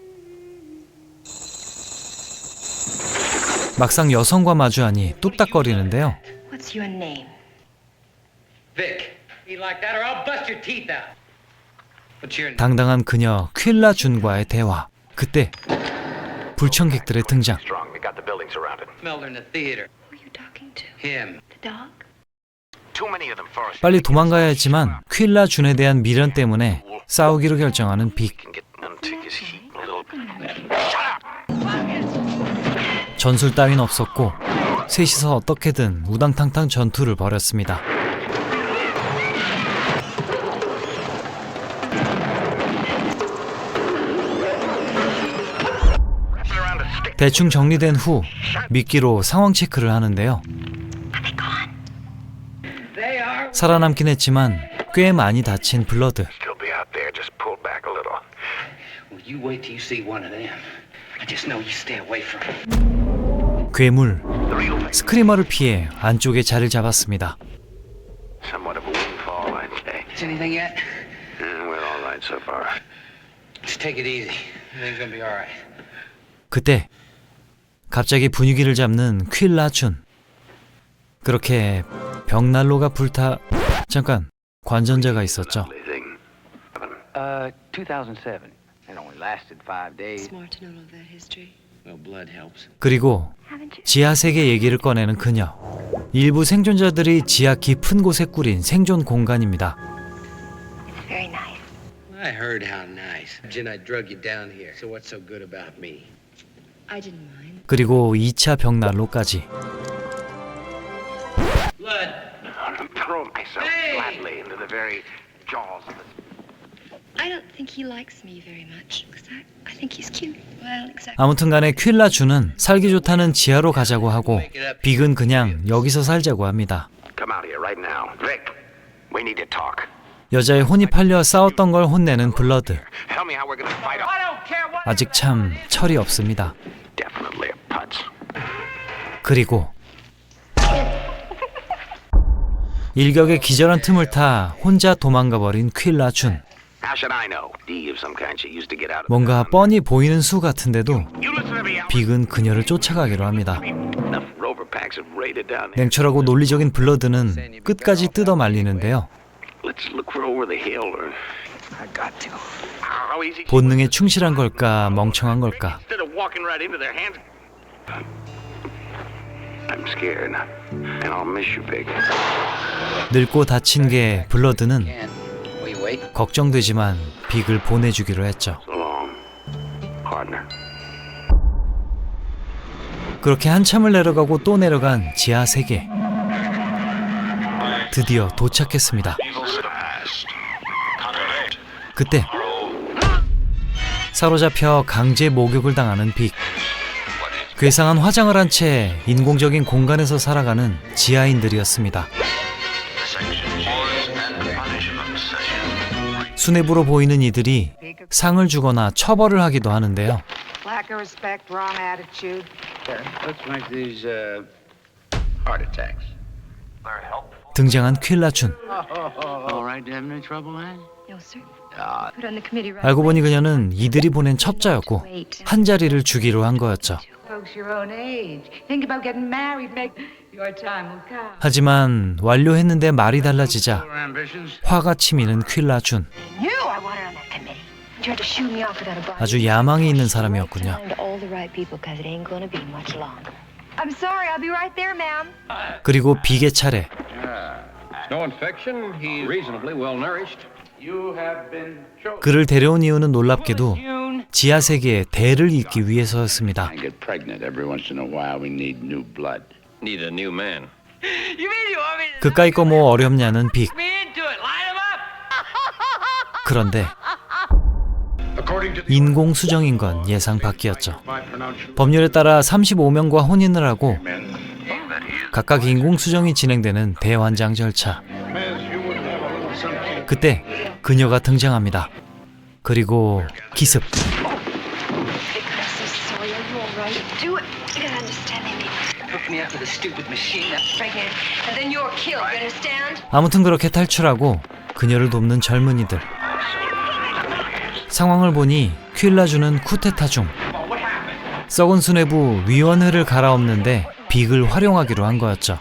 A: 막상 여성과 마주하니 뚝딱거리는데요.
E: What's your name?
B: Vic. Be like that or I'll bust your teeth out. What's your name?
A: 당당한 그녀 퀼라 준과의 대화. 그때 불청객들의 등장.
G: Strong. We got the building surrounded.
B: Smelled her in the theater.
E: Who are you talking to?
B: Him.
E: The dog?
G: Too many of them, Forrest.
A: 빨리 도망가야 했지만 퀼라 준에 대한 미련 때문에 싸우기로 결정하는 빅.
G: Can get take his heat a little.
A: 전술 따윈 없었고 셋이서 어떻게든 우당탕탕 전투를 벌였습니다. 대충 정리된 후 미끼로 상황 체크를 하는데요. 살아남긴 했지만 꽤 많이 다친 블러드.
G: Still be out there. Just pull back a little.
B: Well, you wait till you see one of them. I just know you stay away from him.
A: 괴물 스크리머를 피해 안쪽에 자리를 잡았습니다.
G: Somewhat of a windfall, I'd say.
B: Is anything yet?
G: We're all right so far.
B: Just take it easy. Everything's gonna be all right.
A: 그때 갑자기 분위기를 잡는 퀼라 준. 그렇게 벽난로가 불타... 잠깐, 관전자가 있었죠.
G: 2007. It only lasted 5 days.
E: Smart to know all that history.
B: Well, blood helps.
A: 그리고
E: Haven't you?
A: 지하 세계 얘기를 꺼내는 그녀. 일부 생존자들이 지하 깊은 곳에 꾸린 생존 공간입니다.
E: It's very nice.
B: I heard how nice. Jen, I drug you down here. So what's so good about me?
E: I didn't mind.
A: 그리고 2차 벽난로까지.
B: Blood.
G: Throw myself
B: Hey!
G: flatly into the very jaws of the...
E: I don't think he likes me very much because I think he's cute. Well, exactly.
A: 아무튼 간에 퀼라 준은 살기 좋다는 지하로 가자고 하고 빅은 그냥 여기서 살자고 합니다.
G: Come out here right now. Vic, we need to talk.
A: 여자의 혼이 팔려 싸웠던 걸 혼내는 블러드.
G: Tell me how we're gonna fight off.
B: I don't care what.
A: 아직 참 철이 없습니다.
G: Definitely a putz.
A: 그리고 일격에 기절한 틈을 타 혼자 도망가버린 퀼라 준.
G: How should I know? D of some kind she used to get out of.
A: 뭔가 뻔히 보이는 수 같은데도
G: You listen to me. Al.
A: 빅은 그녀를 쫓아가기로 합니다.
G: Enough rover packs have raided down there.
A: 냉철하고 논리적인 블러드는 끝까지 뜯어 말리는데요.
G: Let's look for over the hill or. I got to. How easy.
A: 본능에 충실한 걸까 멍청한 걸까.
G: Instead of walking right into their hands. I'm scared, and I'll miss you, Vic.
A: 늙고 다친 게 블러드는
B: Can we wait?
A: 걱정되지만 빅을 보내주기로 했죠.
G: So long, partner.
A: 그렇게 한참을 내려가고 또 내려간 지하 세계. 드디어 도착했습니다. 그때 사로잡혀 강제 목욕을 당하는 빅. 괴상한 화장을 한 채 인공적인 공간에서 살아가는 지하인들이었습니다. 수뇌부로 보이는 이들이 상을 주거나 처벌을 하기도 하는데요.
F: Lack of respect, wrong attitude.
G: Looks like these heart attacks.
A: 등장한 퀼라 준.
G: All right, having any trouble, man?
E: No, sir. Put on the committee right
A: 알고 보니 그녀는 이들이 보낸 첩자였고 한 자리를 주기로 한 거였죠.
F: Folks your own age. Think about getting married. Make your time will come.
A: 하지만 완료했는데 말이 달라지자
G: Your ambitions?
A: 화가 치미는 퀼라 준.
E: You, I want her on that committee. You tried to shoot me off without a bar.
A: 아주 야망이 있는 사람이었군요.
E: Find all the right people because it ain't gonna be much longer. I'm sorry, I'll be right there, ma'am.
A: 그리고 빅의 차례.
C: No infection. He's reasonably well nourished. You have been chosen.
A: 그를 데려온 이유는 놀랍게도 지하 세계에 대를 잇기 위해서였습니다.
G: I get pregnant every once in a while. We need new blood.
D: Need a new man.
B: You mean you want me to
A: 그까이 거 뭐 어렵냐는 빅.
B: me into it? Line him up.
A: 그런데
C: According to the
A: 인공 수정인 건 예상 밖이었죠.
C: my pronunciation.
A: 법률에 따라 35명과 혼인을 하고 각각 인공 수정이 진행되는 대환장 절차.
C: Miss, you would have a little something.
A: 그때 그녀가 등장합니다. 그리고 기습.
E: Do it. You gotta understand me. Hook me up with a stupid machine. Right here. And then you're killed. You understand?
A: 아무튼 그렇게 탈출하고 그녀를 돕는 젊은이들. 상황을 보니 퀼라주는 쿠데타 중 썩은 수뇌부 위원회를 갈아엎는데 빅을 활용하기로 한 거였죠.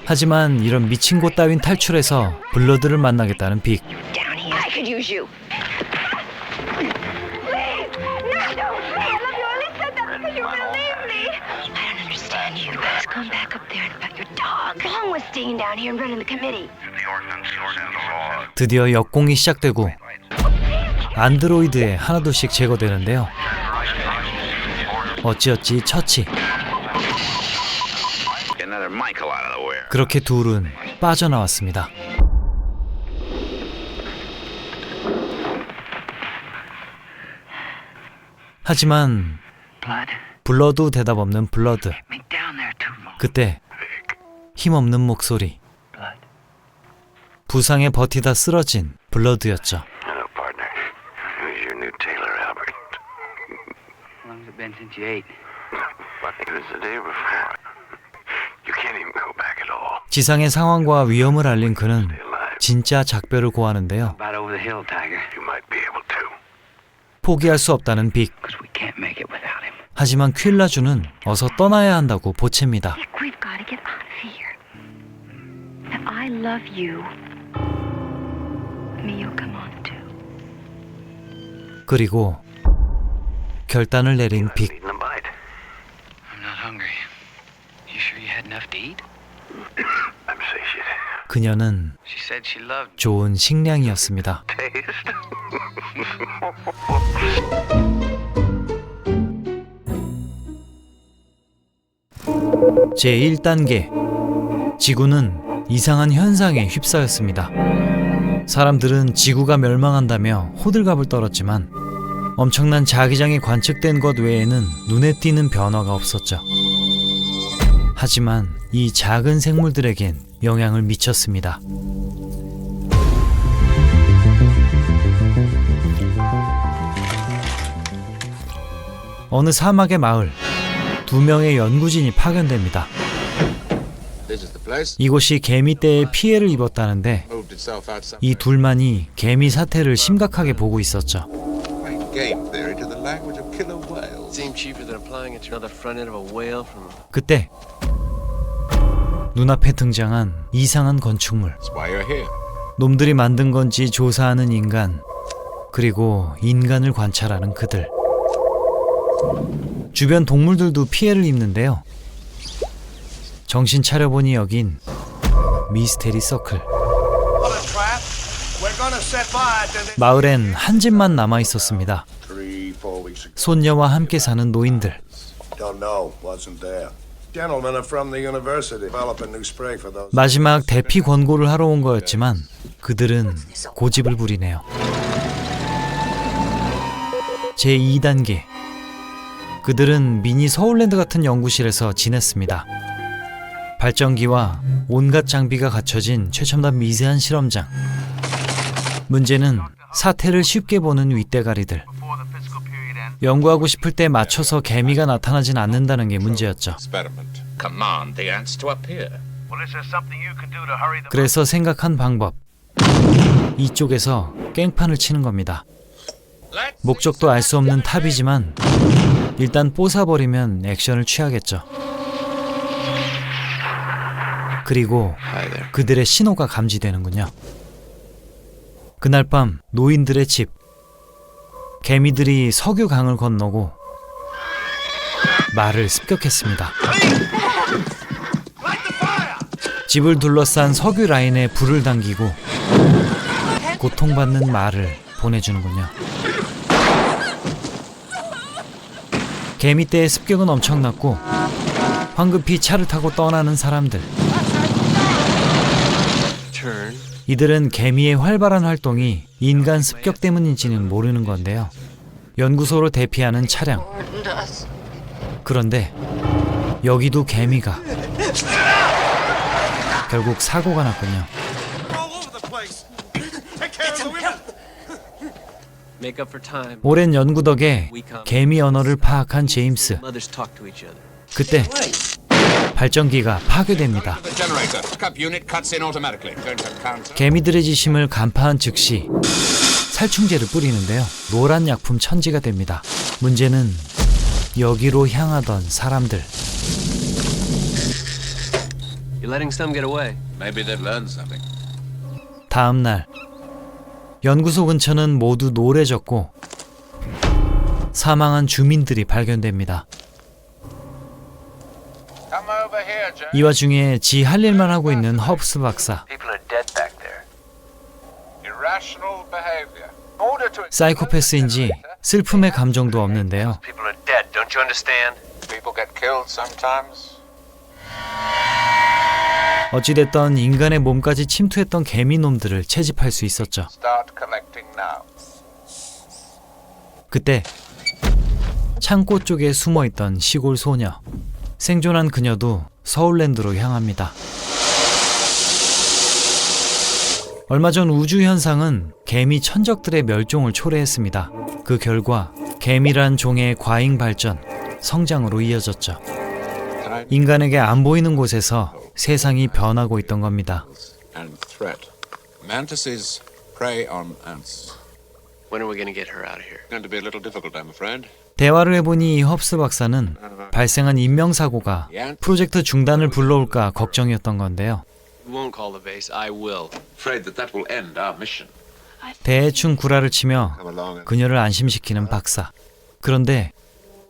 A: 하지만 이런 미친 곳 따윈 탈출해서 블러드를 만나겠다는 빅.
E: Down here. I could use you. Come back up there and pet your dog. Along with staying down here and running the committee.
A: 드디어 역공이 시작되고 안드로이드에 하나둘씩 제거되는데요. 어찌어찌 처치. 그렇게 둘은 빠져나왔습니다. 하지만 불러도 대답 없는 블러드. 그때 힘없는 목소리. 부상에 버티다 쓰러진 블러드였죠. 지상의 상황과 위험을 알린 그는 진짜 작별을 고하는데요. 포기할 수 없다는 빅. 하지만 퀼라주는 어서 떠나야 한다고 보챕니다.
E: We've got to get out of here. Now, I love you. Mio, come on too.
A: 그리고 결단을 내린 빅.
G: I'm not hungry. You sure you had enough to eat? I'm satiated.
A: 그녀는
G: She said she loved
A: 좋은 식량이었습니다.
G: taste.
A: 제1단계. 지구는 이상한 현상에 휩싸였습니다. 사람들은 지구가 멸망한다며 호들갑을 떨었지만 엄청난 자기장이 관측된 것 외에는 눈에 띄는 변화가 없었죠. 하지만 이 작은 생물들에겐 영향을 미쳤습니다. 어느 사막의 마을. 2명의 연구진이 파견됩니다. 이곳이 개미 떼에 피해를 입었다는데 이 둘만이 개미 사태를 심각하게 보고 있었죠. 그때 눈앞에 등장한 이상한 건축물. 놈들이 만든 건지 조사하는 인간, 그리고 인간을 관찰하는 그들. 주변 동물들도 피해를 입는데요. 정신 차려보니 여긴 미스테리 서클. 마을엔 한 집만 남아 있었습니다. 손녀와 함께 사는 노인들. 마지막 대피 권고를 하러 온 거였지만 그들은 고집을 부리네요. 제2단계. 그들은 미니 서울랜드 같은 연구실에서 지냈습니다. 발전기와 온갖 장비가 갖춰진 최첨단 미세한 실험장. 문제는 사태를 쉽게 보는 윗대가리들. 연구하고 싶을 때 맞춰서 개미가 나타나진 않는다는 게 문제였죠. 그래서 생각한 방법. 이쪽에서 깽판을 치는 겁니다. 목적도 알 수 없는 탑이지만 일단 뽀사버리면 액션을 취하겠죠. 그리고 그들의 신호가 감지되는군요. 그날 밤 노인들의 집. 개미들이 석유강을 건너고 말을 습격했습니다. 집을 둘러싼 석유 라인에 불을 당기고 고통받는 말을 보내주는군요. 개미떼의 습격은 엄청났고 황급히 차를 타고 떠나는 사람들. 이들은 개미의 활발한 활동이 인간 습격 때문인지는 모르는 건데요. 연구소로 대피하는 차량. 그런데 여기도 개미가. 결국 사고가 났군요.
G: Make up for time.
A: 오랜 연구 덕에 개미 언어를 파악한 제임스.
G: Mothers talk to each other.
A: 그때 발전기가 파괴됩니다.
C: The generator. Cup unit cuts in automatically. Going to counter.
A: 개미들의 지심을 간파한 즉시 살충제를 뿌리는데요. 노란 약품 천지가 됩니다. 문제는 여기로 향하던 사람들.
G: You're letting some get away.
C: Maybe they've learned something.
A: 다음 날 연구소 근처는 모두 노래졌고 사망한 주민들이 발견됩니다.
C: Come over here, Joe.
A: 이 와중에 지 할 일만 하고 있는 허브스 박사.
G: People are dead back there.
C: Irrational behavior. Order to
A: 사이코패스인지 슬픔의 감정도 없는데요.
G: People are dead. Don't you understand?
C: People get killed sometimes.
A: 어찌됐던 인간의 몸까지 침투했던 개미놈들을 채집할 수 있었죠.
C: Start collecting now.
A: 그때 창고 쪽에 숨어있던 시골 소녀. 생존한 그녀도 서울랜드로 향합니다. 얼마 전 우주현상은 개미 천적들의 멸종을 초래했습니다. 그 결과 개미란 종의 과잉 발전, 성장으로 이어졌죠. 인간에게 안 보이는 곳에서 세상이 변하고 있던 겁니다.
C: And threat. Mantises prey on ants.
G: When are we going to get her out of here?
C: Going to be a little difficult, I'm afraid.
A: 대화를 해보니 이 헙스 박사는 발생한 인명사고가 프로젝트 중단을 불러올까 걱정이었던 건데요.
G: You won't call the base. I will.
C: Afraid that will end our mission.
A: 대충 구라를 치며
C: Come along.
A: 그녀를 안심시키는 박사. 그런데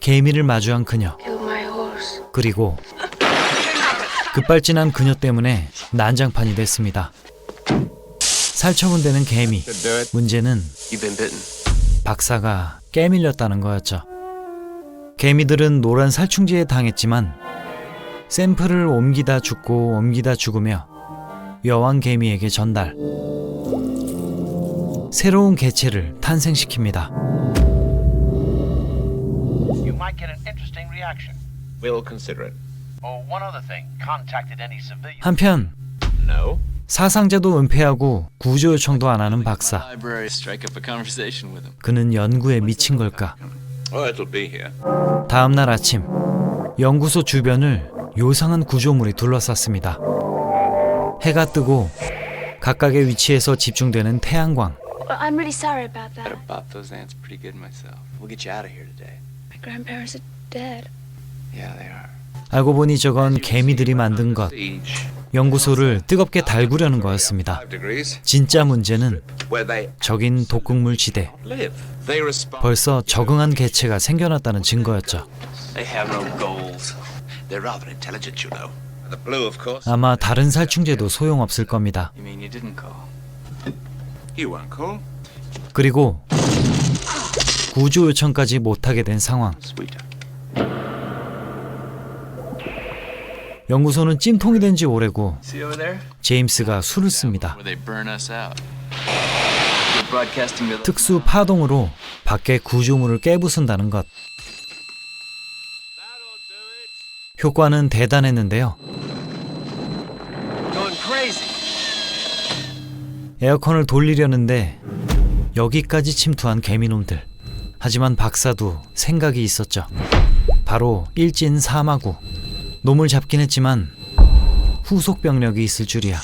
A: 개미를 마주한 그녀.
H: Kill my horse.
A: 그리고 급발진한 그녀 때문에 난장판이 됐습니다. 살처분되는 개미. 문제는
G: You've been bitten.
A: 박사가 깨밀렸다는 거였죠. 개미들은 노란 살충제에 당했지만 샘플을 옮기다 죽고 옮기다 죽으며 여왕 개미에게 전달. 새로운 개체를 탄생시킵니다.
K: You might get an interesting reaction.
C: We'll consider it.
K: Oh, one other thing. Contacted any civilians?
A: 한편
C: No.
A: 사상자도 은폐하고 구조 요청도 안 하는 박사.
G: Library. Strike up a conversation with him.
A: 그는 연구에 미친 걸까?
C: Oh, it'll be here.
A: 다음 날 아침 연구소 주변을 요상한 구조물이 둘러쌌습니다. 해가 뜨고 각각의 위치에서 집중되는 태양광.
H: Well, I'm really sorry about that.
G: I bought those ants pretty good myself. We'll get you out of here today.
H: My grandparents are dead.
G: Yeah, they are.
A: 알고 보니 저건 개미들이 만든 것. 연구소를 뜨겁게 달구려는 거였습니다.
C: 5 degrees.
A: 진짜 문제는
C: Where they
A: 적인 독극물 지대.
C: live. They respond.
A: 벌써 적응한 개체가 생겨났다는 증거였죠.
G: They have no goals.
C: They're rather intelligent, you know. The blue, of course.
A: 아마 다른 살충제도 소용없을 겁니다.
G: You mean you didn't call?
C: You weren't cool.
A: 그리고 구조 요청까지 못하게 된 상황.
G: Sweeter.
A: 연구소는 찜통이 된 지 오래고
G: See over there?
A: 제임스가 술을 씁니다.
G: Where they burn us out. You're broadcasting to the
A: 특수 파동으로 밖에 구조물을 깨부순다는 것. 효과는 대단했는데요.
G: going crazy.
A: 에어컨을 돌리려는데 여기까지 침투한 개미놈들. 하지만 박사도 생각이 있었죠. 바로 일진 사마구. 놈을 잡긴 했지만 후속 병력이 있을 줄이야.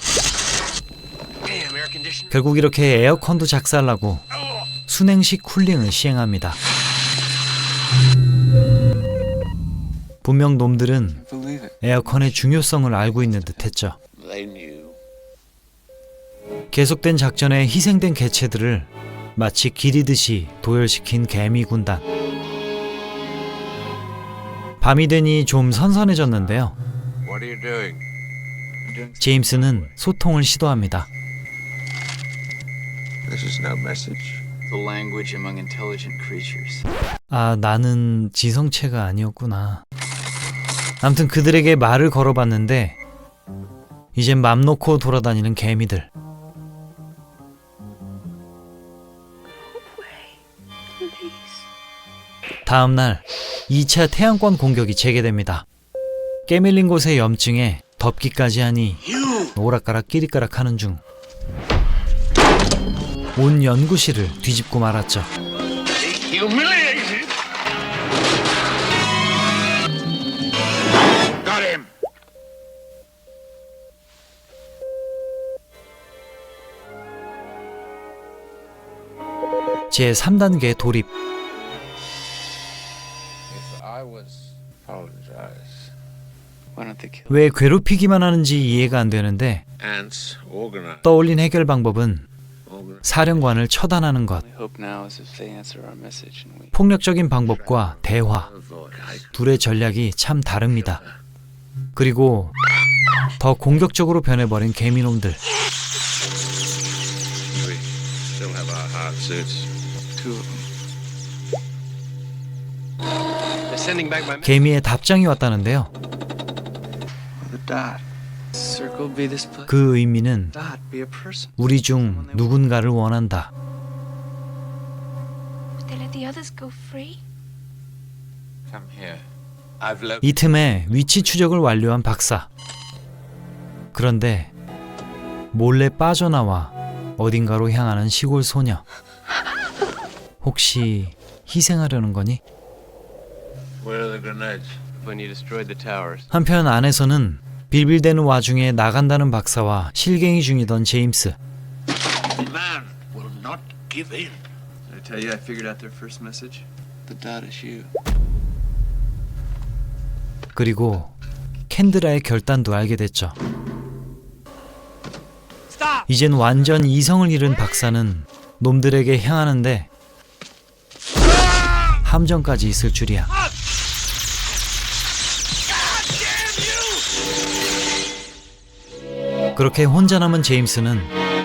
G: Damn, air conditioner.
A: 결국 이렇게 에어컨도 작살나고 순행식 쿨링을 시행합니다. 분명 놈들은
G: Believe it.
A: 에어컨의 중요성을 알고 있는 듯했죠.
C: They knew.
A: 계속된 작전에 희생된 개체들을 마치 기리듯이 도열시킨 개미 군단. 밤이 되니 좀 선선해졌는데요.
C: What are you doing?
A: 제임스는 소통을 시도합니다.
C: This is no message.
G: The language among intelligent creatures.
A: 아, 나는 지성체가 아니었구나. 아무튼 그들에게 말을 걸어봤는데 이젠 맘 놓고 돌아다니는 개미들. 다음 날 2차 태양권 공격이 재개됩니다. 깨밀린 곳의 염증에 덮기까지 하니 오락가락 끼리까락 하는 중 온 연구실을 뒤집고 말았죠.
C: Humiliated. Got him.
A: 제3단계 돌입. 왜 괴롭히기만 하는지 이해가 안 되는데 떠올린 해결 방법은 사령관을 처단하는 것. 폭력적인 방법과 대화, 둘의 전략이 참 다릅니다. 그리고 더 공격적으로 변해버린 개미놈들. 개미의 답장이 왔다는데요. 그 의미는 우리 중 누군가를 원한다. 이 틈에 위치 추적을 완료한 박사. 그런데 몰래 빠져나와 어딘가로 향하는 시골 소녀. 혹시 희생하려는 거니? 한편 안에서는 빌빌대는 와중에 나간다는 박사와 실갱이 중이던 제임스. 그리고 캔드라의 결단도 알게 됐죠. 이젠 완전 이성을 잃은 박사는 놈들에게 향하는데 함정까지 있을 줄이야. 그렇게 혼자 남은 제임스는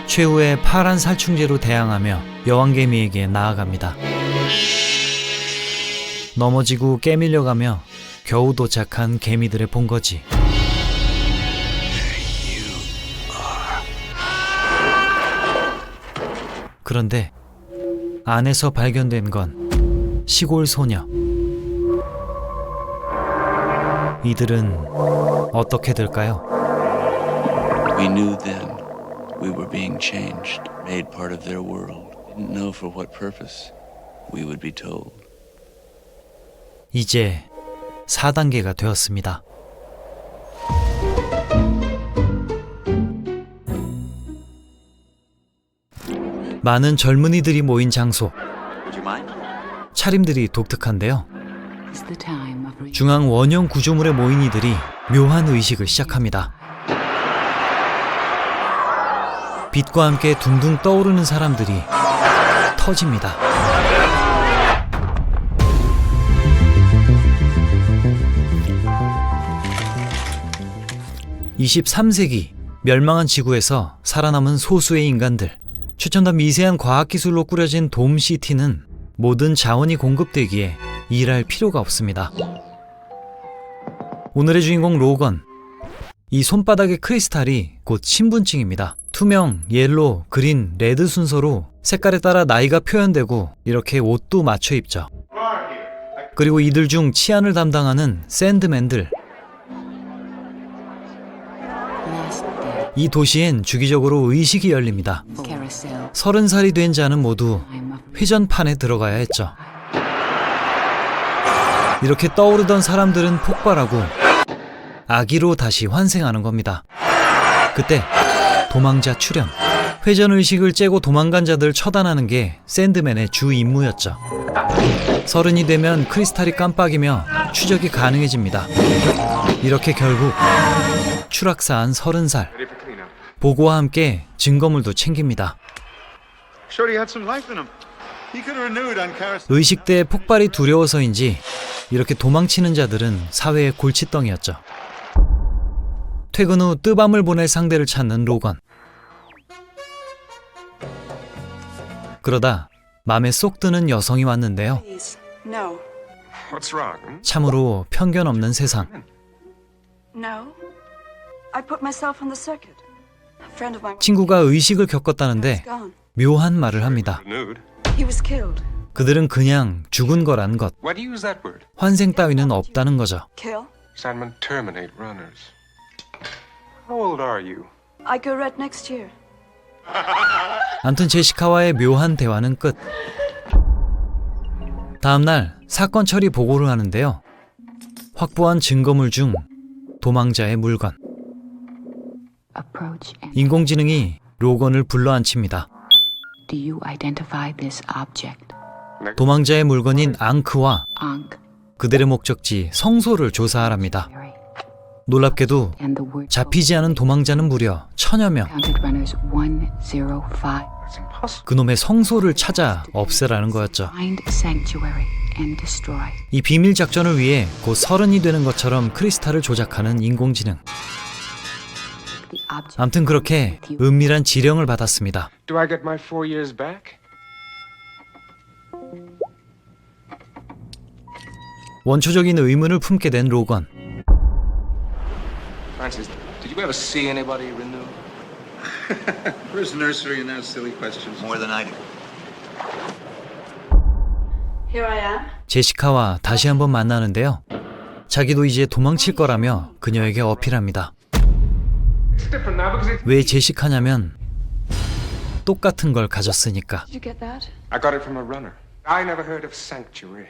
A: 최후의 파란 살충제로 대항하며 여왕개미에게 나아갑니다. 넘어지고 깨밀려가며 겨우 도착한 개미들의 본거지. 그런데 안에서 발견된 건 시골 소녀. 이들은 어떻게 될까요?
L: We knew then we were being changed, made part of their world. Didn't know for what purpose, we would be told.
A: 이제 4단계가 되었습니다. 많은 젊은이들이 모인 장소. 차림들이 독특한데요. 중앙 원형 구조물에 모인 이들이 묘한 의식을 시작합니다. 빛과 함께 둥둥 떠오르는 사람들이 터집니다. (23세기) 멸망한 지구에서 살아남은 소수의 인간들. 최첨단 미세한 과학기술로 꾸려진 돔시티는 모든 자원이 공급되기에 일할 필요가 없습니다. 오늘의 주인공 로건. 이 손바닥의 크리스탈이 곧 신분증입니다. 투명, 옐로, 그린, 레드 순서로 색깔에 따라 나이가 표현되고 이렇게 옷도 맞춰 입죠. 그리고 이들 중 치안을 담당하는 샌드맨들. 이 도시엔 주기적으로 의식이 열립니다. 30살이 된 자는 모두 회전판에 들어가야 했죠. 이렇게 떠오르던 사람들은 폭발하고 아기로 다시 환생하는 겁니다. 그때 도망자 출현. 회전의식을 째고 도망간 자들 처단하는 게 샌드맨의 주 임무였죠. 30이 되면 크리스탈이 깜빡이며 추적이 가능해집니다. 이렇게 결국 추락사한 30살. 보고와 함께 증거물도 챙깁니다. 의식대의 폭발이 두려워서인지 이렇게 도망치는 자들은 사회의 골칫덩이였죠. 퇴근 후 뜨밤을 보낼 상대를 찾는 로건. 그러다 맘에 쏙 드는 여성이 왔는데요. 참으로 편견 없는 세상. 친구가 의식을 겪었다는데 묘한 말을 합니다. 그들은 그냥 죽은 거란 것. 환생 따위는 없다는 거죠. 암튼 제시카와의 묘한 대화는 끝. 다음날 사건 처리 보고를 하는데요. 확보한 증거물 중 도망자의 물건. 인공지능이 로건을 불러앉힙니다. 도망자의 물건인 앙크와 그들의 목적지 성소를 조사하랍니다. 놀랍게도 잡히지 않은 도망자는 무려 1000여 명. 그놈의 성소를 찾아 없애라는 거였죠. 이 비밀 작전을 위해 곧 30이 되는 것처럼 크리스탈을 조작하는 인공지능. 암튼 그렇게 은밀한 지령을 받았습니다.
M: Do I get my 4 years back?
A: 원초적인 의문을 품게 된 로건.
M: Francis, did you ever see anybody renew?
C: Where's the nursery and those silly questions? More than I do.
H: Here I am.
A: 제시카와 다시 한번 만나는데요. 자기도 이제 도망칠 거라며 그녀에게 어필합니다. 왜 제시카냐면 똑같은 걸 가졌으니까.
H: Did you get that?
M: I got it from a runner. I never heard of Sanctuary.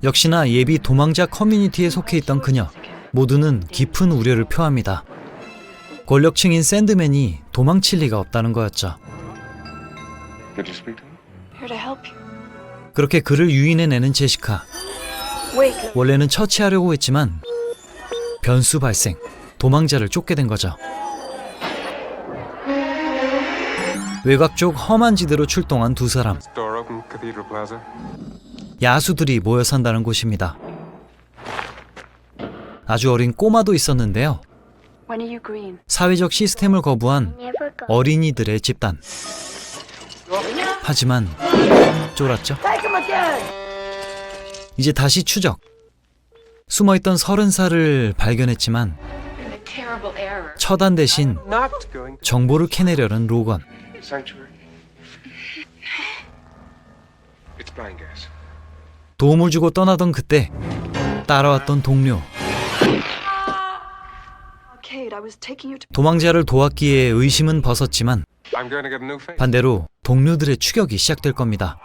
A: 역시나 예비 도망자 커뮤니티에 속해 있던 그녀. 모두는 깊은 우려를 표합니다. 권력층인 샌드맨이 도망칠 리가 없다는 거였죠.
M: Did you speak to him?
H: Here to help you.
A: 그렇게 그를 유인해내는 제시카.
H: Wait.
A: 원래는 처치하려고 했지만 변수 발생, 도망자를 쫓게 된 거죠. 외곽 쪽 험한 지대로 출동한 두 사람.
M: Door open, Cathedral Plaza.
A: 야수들이 모여 산다는 곳입니다. 아주 어린 꼬마도 있었는데요.
H: When are you green?
A: 사회적 시스템을 거부한 어린이들의 집단. 하지만 쫄았죠. 이제 다시 추적. 숨어있던 30살을 발견했지만 처단 대신
M: Not going to
A: 정보를 캐내려는 로건.
M: Sanctuary. It's blind gas.
A: 도움을 주고 떠나던 그때 따라왔던 동료.
H: Kate, I was taking you to.
A: 도망자를 도왔기에 의심은 벗었지만
M: I'm going to get a new face.
A: 반대로 동료들의 추격이 시작될 겁니다.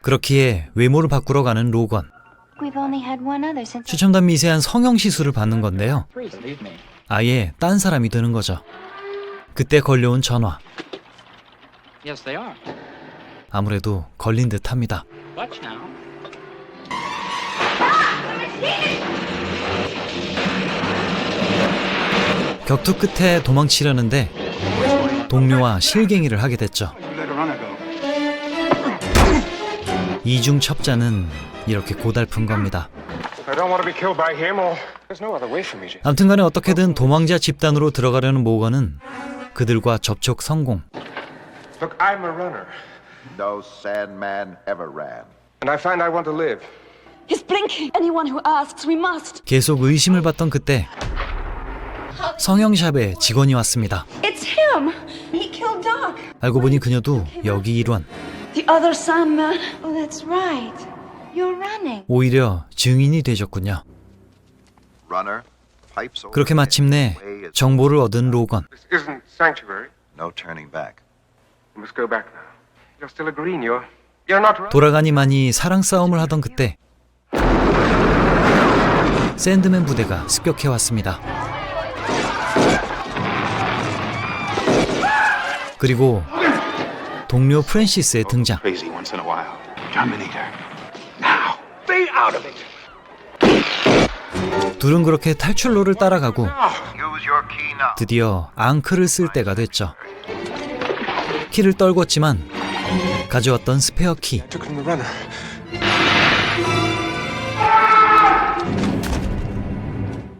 A: 그렇기에 외모를 바꾸러 가는 로건.
H: We've only had one other since.
A: 최첨단 미세한 성형 시술을 받는 건데요. 아예 딴 사람이 되는 거죠. 그때 걸려온 전화.
J: Yes, they are.
A: 아무래도 걸린 듯합니다.
J: Watch now.
A: 격투 끝에 도망치려는데 동료와 실갱이를 하게 됐죠. 이중 첩자는 이렇게 고달픈 겁니다.
M: I don't want to be killed by him or there's no other way for me. Jim.
A: 암튼간에 어떻게든 도망자 집단으로 들어가려는 모건은 그들과 접촉 성공.
M: Look, I'm a runner.
G: No Sandman ever ran.
M: And I find I want to live.
H: He's blinking. Anyone who asks, we must.
A: 계속 의심을 받던 그때 성형샵에 직원이 왔습니다.
H: It's him. He killed Doc.
A: 알고 보니 그녀도 여기 일원.
H: The other Sandman. Oh, that's right. You're running.
A: 오히려 증인이 되셨군요.
G: Runner, pipes over.
A: 그렇게 마침내 정보를 얻은 로건.
M: This isn't Sanctuary.
G: No turning back.
M: You must go back now. You're still a green. You're not right.
A: 돌아가니만이 사랑 싸움을 하던 그때 샌드맨 부대가 습격해왔습니다. 그리고 동료 프랜시스의 등장.
C: Crazy once in a while. Terminator. Now.
M: Stay out of it.
A: 둘은 그렇게 탈출로를 따라가고
G: Use your key now.
A: 드디어 앙크를 쓸 때가 됐죠. 키를 떨궜지만 가져왔던 스페어 키.
M: Took from the runner.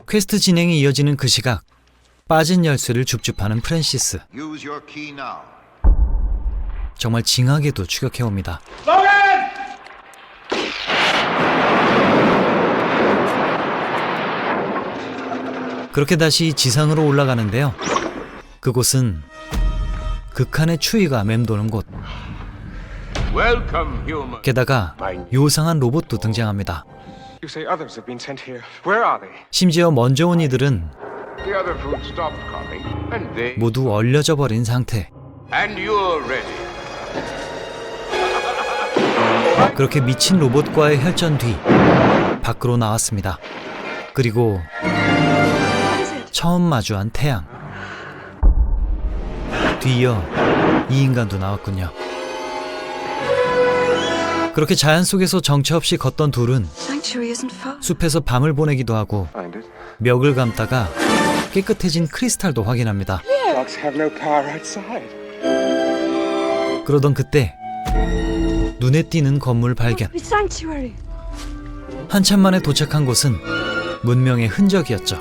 A: 퀘스트 진행이 이어지는 그 시각 빠진 열쇠를 줍줍하는 프랜시스.
G: Use your key now.
A: 정말 징하게도 추격해옵니다. 그렇게 다시 지상으로 올라가는데요. 그곳은 극한의 추위가 맴도는 곳.
C: Welcome, human.
A: 게다가 요상한 로봇도 등장합니다.
M: You say others have been sent here. Where are they?
A: 심지어 먼저 온 이들은
C: The other food stopped coming, and they.
A: 모두 얼려져 버린 상태.
C: And you're ready.
A: 그렇게 미친 로봇과의 혈전 뒤 밖으로 나왔습니다. 그리고 처음 마주한 태양. 뒤이어 이 인간도 나왔군요. 그렇게 자연 속에서 정처 없이 걷던 둘은 숲에서 밤을 보내기도 하고 멱을 감다가 깨끗해진 크리스탈도 확인합니다. 그러던 그때 눈에 띄는 건물 발견. 한참 만에 도착한 곳은 문명의 흔적이었죠.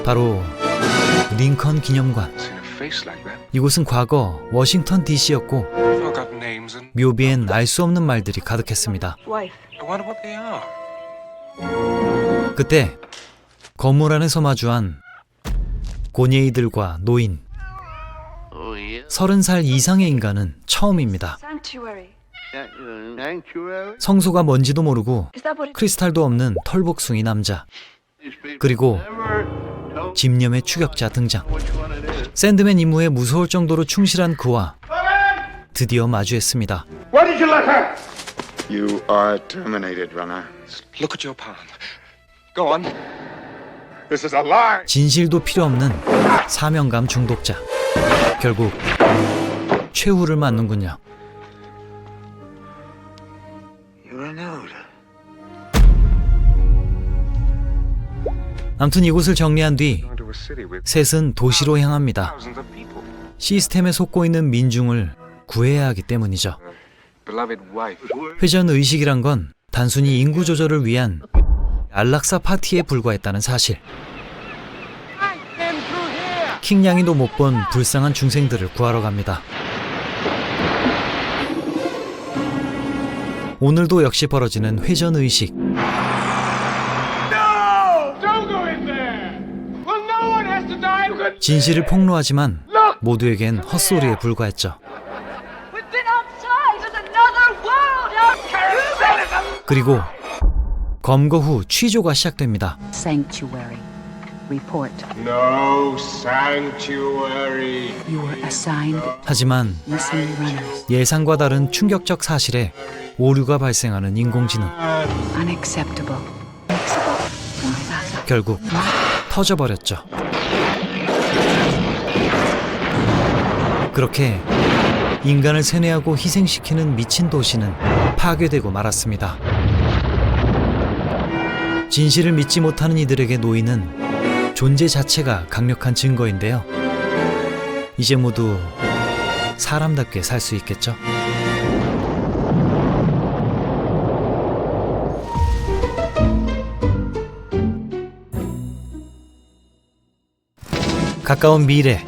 A: 바로 링컨 기념관. 이곳은 과거 워싱턴 DC였고 묘비엔 알 수 없는 말들이 가득했습니다. 그때 건물 안에서 마주한 고니에이들과 노인, 30살 이상의 인간은 처음입니다. 성소가 뭔지도 모르고 크리스탈도 없는 털복숭이 남자, 그리고 집념의 추격자 등장. 샌드맨 임무에 무서울 정도로 충실한 그와 드디어 마주했습니다.
C: Why did you let her?
G: You are terminated, runner.
M: Look at your palm. Go on.
C: This is a lie.
A: 진실도 필요 없는 사명감 중독자. 결국 최후를 맞는군요.
G: You're a nude.
A: 아무튼 이곳을 정리한 뒤 셋은 도시로 향합니다. 시스템에 속고 있는 민중을 구해야 하기 때문이죠. 회전 의식이란 건 단순히 인구 조절을 위한 안락사 파티에 불과했다는 사실. 킹냥이도 못 본 불쌍한 중생들을 구하러 갑니다. 오늘도 역시 벌어지는 회전 의식. 진실을 폭로하지만 모두에겐 헛소리에 불과했죠. 그리고 검거 후 취조가 시작됩니다.
F: Sanctuary. Report.
C: No sanctuary.
F: You were assigned
A: 하지만
F: missing runners.
A: 예상과 다른 충격적 사실에 오류가 발생하는 인공지능.
F: Unacceptable.
A: 결국 터져버렸죠. 그렇게 인간을 세뇌하고 희생시키는 미친 도시는 파괴되고 말았습니다. 진실을 믿지 못하는 이들에게 노인은 존재 자체가 강력한 증거인데요. 이제 모두 사람답게 살 수 있겠죠? 가까운 미래,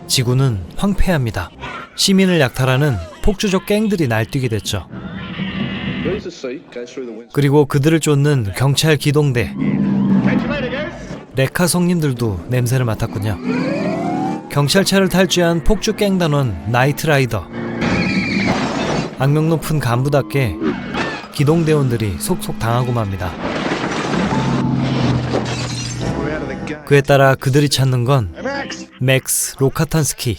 A: 지구는 황폐합니다. 시민을 약탈하는 폭주적 갱들이 날뛰게 됐죠. 그리고 그들을 쫓는 경찰 기동대. 레카 성님들도 냄새를 맡았군요. 경찰차를 탈취한 폭주 갱단원 나이트라이더. 악명 높은 간부답게 기동대원들이 속속 당하고 맙니다. 그에 따라 그들이 찾는 건 맥스 로카탄스키.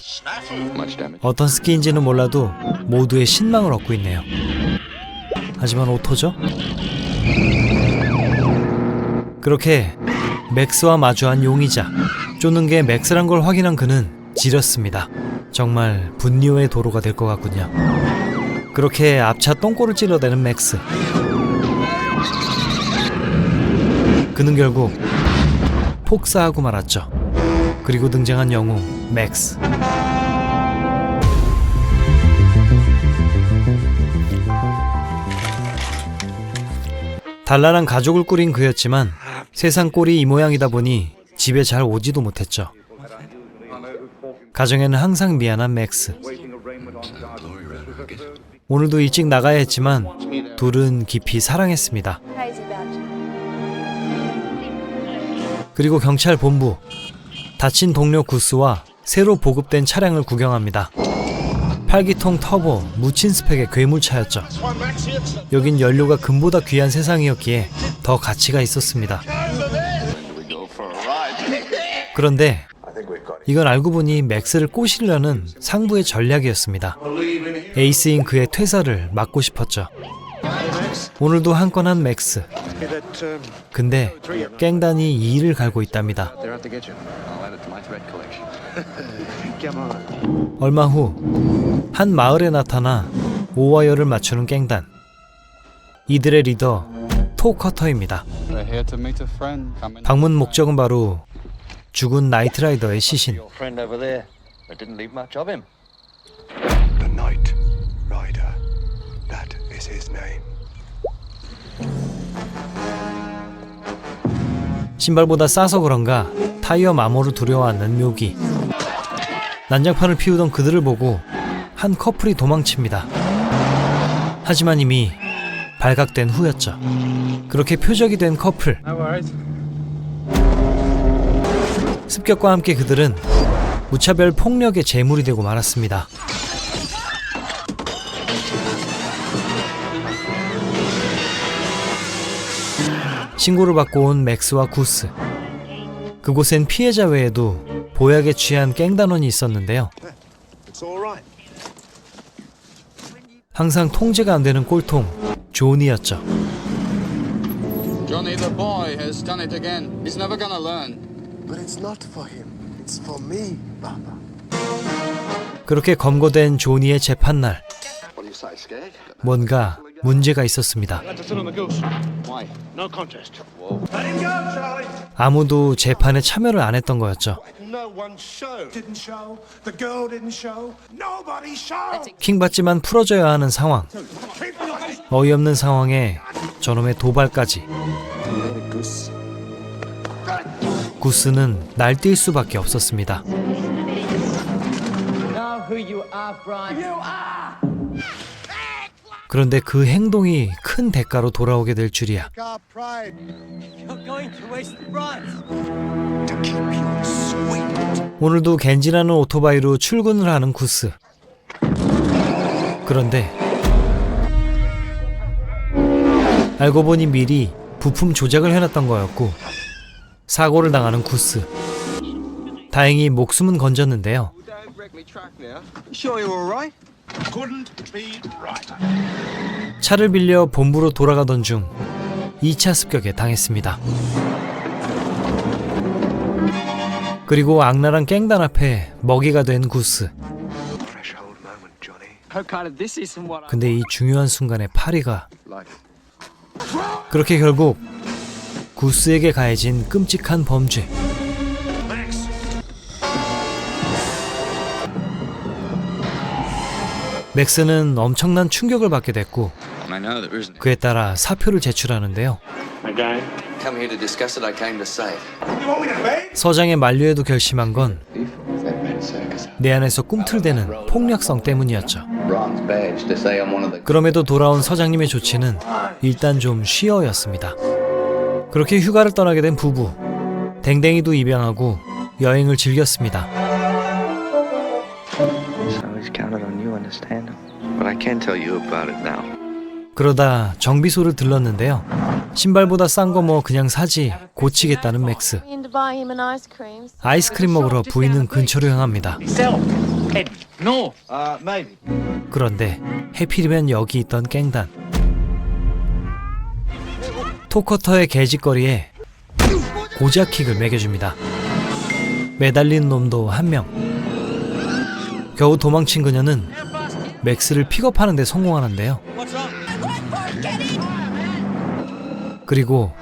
A: 어떤 스키인지는 몰라도 모두의 신망을 얻고 있네요. 하지만 오토죠? 그렇게 맥스와 마주한 용의자. 쫓는 게 맥스란 걸 확인한 그는 지렸습니다. 정말 분노의 도로가 될 것 같군요. 그렇게 앞차 똥꼬를 찔러대는 맥스. 그는 결국 폭사하고 말았죠. 그리고 등장한 영웅 맥스. 단란한 가족을 꾸린 그였지만 세상 꼴이 이 모양이다 보니 집에 잘 오지도 못했죠. 가정에는 항상 미안한 맥스. 오늘도 일찍 나가야 했지만 둘은 깊이 사랑했습니다. 그리고 경찰 본부. 다친 동료 구스와 새로 보급된 차량을 구경합니다. 8기통 터보 묻힌 스펙의 괴물차였죠. 여긴 연료가 금보다 귀한 세상이었기에 더 가치가 있었습니다. 그런데 이건 알고 보니 맥스를 꼬시려는 상부의 전략이었습니다. 에이스인 그의 퇴사를 막고 싶었죠. 오늘도 한 건 한 맥스. 근데 깽단이 이 일을 갈고 있답니다. 얼마 후 한 마을에 나타나 오와이어를 맞추는 깽단. 이들의 리더 토커터입니다. 방문 목적은 바로 죽은 나이트라이더의 시신.
I: The Night Rider. That is his name.
A: 신발보다 싸서 그런가 타이어 마모를 두려워하는 묘기. 난장판을 피우던 그들을 보고 한 커플이 도망칩니다. 하지만 이미 발각된 후였죠. 그렇게 표적이 된 커플. 습격과 함께 그들은 무차별 폭력의 제물이 되고 말았습니다. 신고를 받고 온 맥스와 구스. 그곳엔 피해자 외에도 보약에 취한 깽단원이 있었는데요. 항상 통제가 안 되는 꼴통 존이었죠.
N: Johnny the boy has done it again. He's never gonna learn.
I: But it's not for him. It's for me, Papa.
A: 그렇게 검거된 조니의 재판날.
I: What do you say, Skag?
A: 뭔가 문제가 있었습니다. 아무도 재판에 참여를 안 했던 거였죠. 킹받지만 풀어줘야 하는 상황. 어이없는 상황에 저놈의 도발까지. 구스는 날뛸 수밖에 없었습니다. 그런데 그 행동이 큰 대가로 돌아오게 될 줄이야. 오늘도 겐지라는 오토바이로 출근을 하는 구스. 그런데 알고 보니 미리 부품 조작을 해놨던 거였고 사고를 당하는 구스. 다행히 목숨은 건졌는데요. 차를 빌려 본부로 돌아가던 중 2차 습격에 당했습니다. 그리고 악랄한 깽단 앞에 먹이가 된 구스. 근데 이 중요한 순간에 파리가 그렇게 결국 구스에게 가해진 끔찍한 범죄. 맥스는 엄청난 충격을 받게 됐고 그에 따라 사표를 제출하는데요. 서장의 만류에도 결심한 건 내 안에서 꿈틀대는 폭력성 때문이었죠. 그럼에도 돌아온 서장님의 조치는 일단 좀 쉬어였습니다. 그렇게 휴가를 떠나게 된 부부. 댕댕이도 입양하고 여행을 즐겼습니다. 그러다 정비소를 들렀는데요. 신발보다 싼 거 뭐 그냥 사지 고치겠다는 맥스. 아이스크림 먹으러 부인은 근처로 향합니다. 그런데 해필이면 여기 있던 깽단. 토커터의 개짓거리에 고자킥을 매겨줍니다. 매달린 놈도 한 명. 겨우 도망친 그녀는 맥스를 픽업하는 데 성공하는데요. 그리고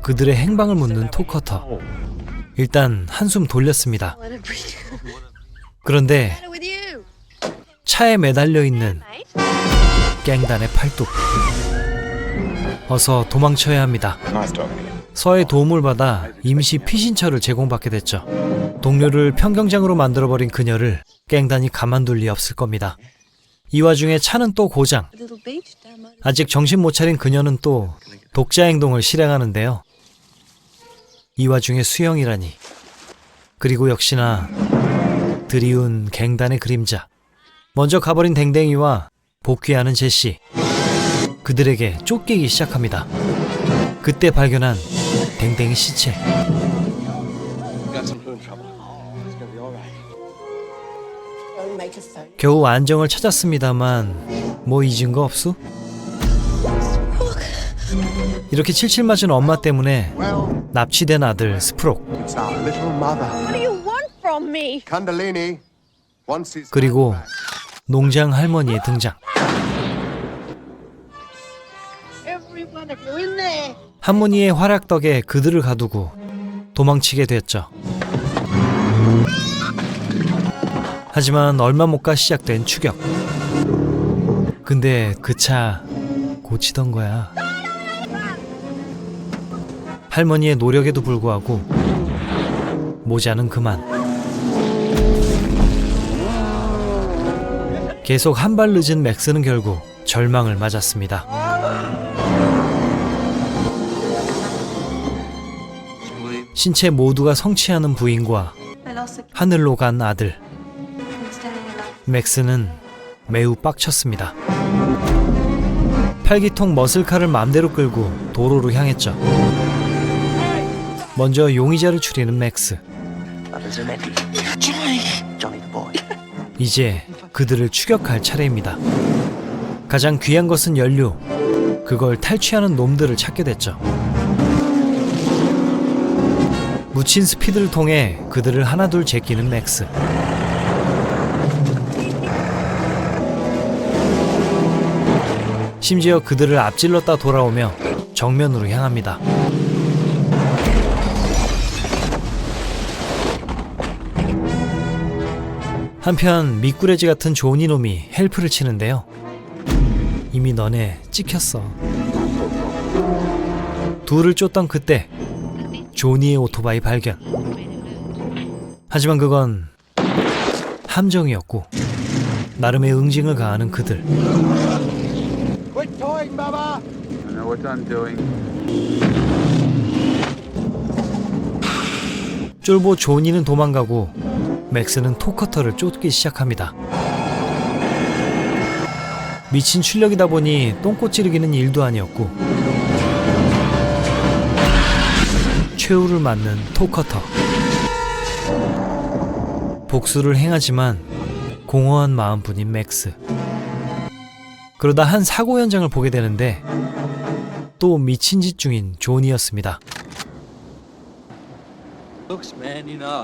A: 그들의 행방을 묻는 토커터. 일단 한숨 돌렸습니다. 그런데 차에 매달려 있는 깽단의 팔뚝. 어서 도망쳐야 합니다. 서의 도움을 받아 임시 피신처를 제공받게 됐죠. 동료를 평경장으로 만들어버린 그녀를 깽단이 가만둘 리 없을 겁니다. 이 와중에 차는 또 고장. 아직 정신 못 차린 그녀는 또 독자 행동을 실행하는데요. 이 와중에 수영이라니. 그리고 역시나 드리운 갱단의 그림자. 먼저 가버린 댕댕이와 복귀하는 제시. 그들에게 쫓기기 시작합니다. 그때 발견한 댕댕이 시체. 겨우 안정을 찾았습니다만 뭐 잊은 거 없소? 이렇게 칠칠 맞은 엄마 때문에 납치된 아들 스프록,
O: It's our little mother.
H: What do you want from me?
O: Kundalini. Once he's
A: 그리고 농장 할머니의 등장.
H: Everyone of you in there.
A: 할머니의 활약 덕에 그들을 가두고 도망치게 됐죠. 하지만 얼마 못 가 시작된 추격. 근데 그 차 고치던 거야. 할머니의 노력에도 불구하고 모자는 그만. 계속 한 발 늦은 맥스는 결국 절망을 맞았습니다. 신체 모두가 성취하는 부인과 하늘로 간 아들. 맥스는 매우 빡쳤습니다. 팔기통 머슬카를 맘대로 끌고 도로로 향했죠. 먼저 용의자를 추리는 맥스. 이제 그들을 추격할 차례입니다. 가장 귀한 것은 연료. 그걸 탈취하는 놈들을 찾게 됐죠. 묻힌 스피드를 통해 그들을 하나둘 제끼는 맥스. 심지어 그들을 앞질렀다 돌아오며 정면으로 향합니다. 한편 미꾸라지 같은 조니 놈이 헬프를 치는데요. 이미 너네 찍혔어. 둘을 쫓던 그때 조니의 오토바이 발견. 하지만 그건 함정이었고 나름의 응징을 가하는 그들.
O: Quit toying, Baba.
N: I know what I'm doing.
A: 쫄보 조니는 도망가고 맥스는 톡커터를 쫓기 시작합니다. 미친 출력이다 보니 똥꼬 찌르기는 일도 아니었고 최후를 맞는 톡커터. 복수를 행하지만 공허한 마음뿐인 맥스. 그러다 한 사고 현장을 보게 되는데 또 미친 짓 중인 존이었습니다.
P: Looks, man, you know,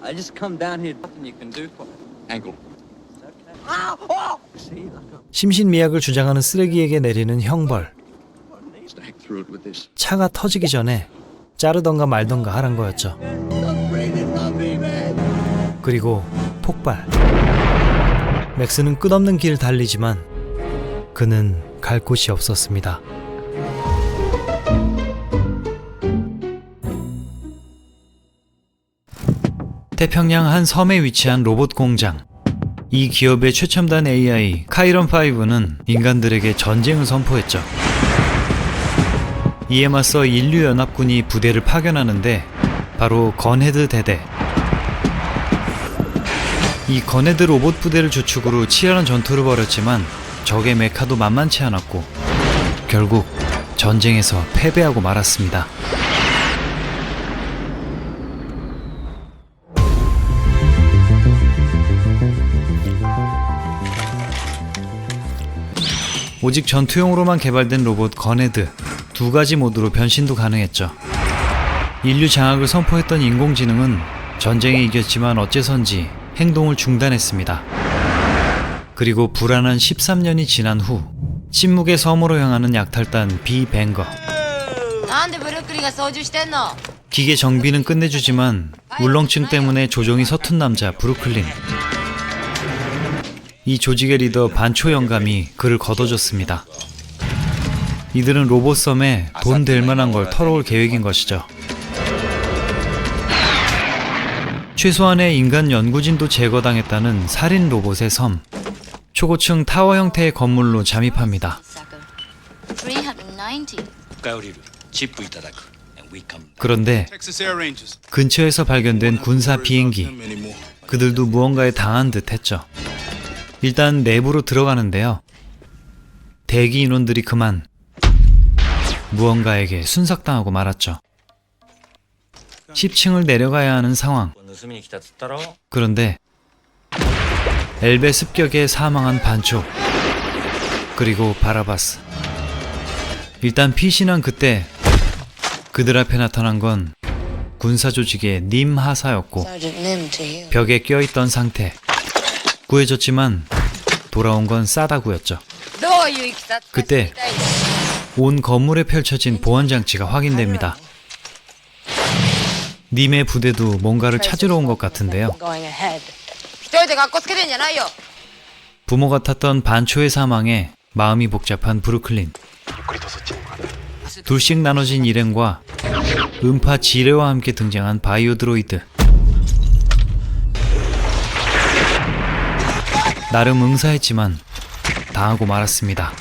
P: I just come down here. Nothing you can do for me.
N: Ankle.
P: See, like
A: 심신미약을 주장하는 쓰레기에게 내리는 형벌.
N: Stay through it with this.
A: 차가 터지기 전에 자르던가 말던가 하란 거였죠. 그리고 폭발. 맥스는 끝없는 길을 달리지만 그는 갈 곳이 없었습니다. 태평양 한 섬에 위치한 로봇 공장. 이 기업의 최첨단 AI 카이런5는 인간들에게 전쟁을 선포했죠. 이에 맞서 인류연합군이 부대를 파견하는데 바로 건헤드 대대. 이 건헤드 로봇 부대를 주축으로 치열한 전투를 벌였지만 적의 메카도 만만치 않았고 결국 전쟁에서 패배하고 말았습니다. 오직 전투용으로만 개발된 로봇 건헤드. 두 가지 모드로 변신도 가능했죠. 인류 장악을 선포했던 인공지능은 전쟁에 이겼지만 어째선지 행동을 중단했습니다. 그리고 불안한 13년이 지난 후 침묵의 섬으로 향하는 약탈단 비뱅거. 기계 정비는 끝내주지만 울렁증 때문에 조종이 서툰 남자 브루클린. 이 조직의 리더 반초 영감이 그를 걷어줬습니다. 이들은 로봇섬에 돈 될 만한 걸 털어올 계획인 것이죠. 최소한의 인간 연구진도 제거당했다는 살인 로봇의 섬. 초고층 타워 형태의 건물로 잠입합니다. 그런데 근처에서 발견된 군사 비행기. 그들도 무언가에 당한 듯 했죠. 일단 내부로 들어가는데요. 대기 인원들이 그만 무언가에게 순삭당하고 말았죠. 10층을 내려가야 하는 상황. 그런데 엘베 습격에 사망한 반초 그리고 바라바스. 일단 피신한 그때 그들 앞에 나타난 건 군사 조직의 님 하사였고 벽에 껴있던 상태. 구해졌지만 돌아온 건 싸다구였죠. 그때 온 건물에 펼쳐진 보안장치가 확인됩니다. 님의 부대도 뭔가를 찾으러 온 것 같은데요. 부모 같았던 반초의 사망에 마음이 복잡한 브루클린. 둘씩 나눠진 일행과 음파 지뢰와 함께 등장한 바이오 드로이드. 나름 응사했지만 당하고 말았습니다.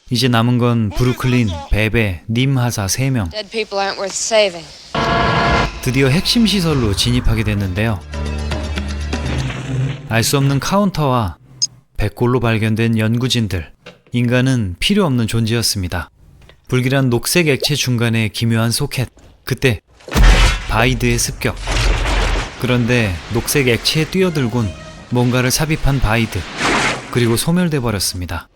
A: 이제 남은 건 브루클린, 베베, 님 하사 3명. 드디어 핵심 시설로 진입하게 됐는데요. 알 수 없는 카운터와 백골로 발견된 연구진들. 인간은 필요 없는 존재였습니다. 불길한 녹색 액체 중간에 기묘한 소켓. 그때 바이드의 습격. 그런데 녹색 액체에 뛰어들곤 뭔가를 삽입한 바이드. 그리고 소멸돼 버렸습니다.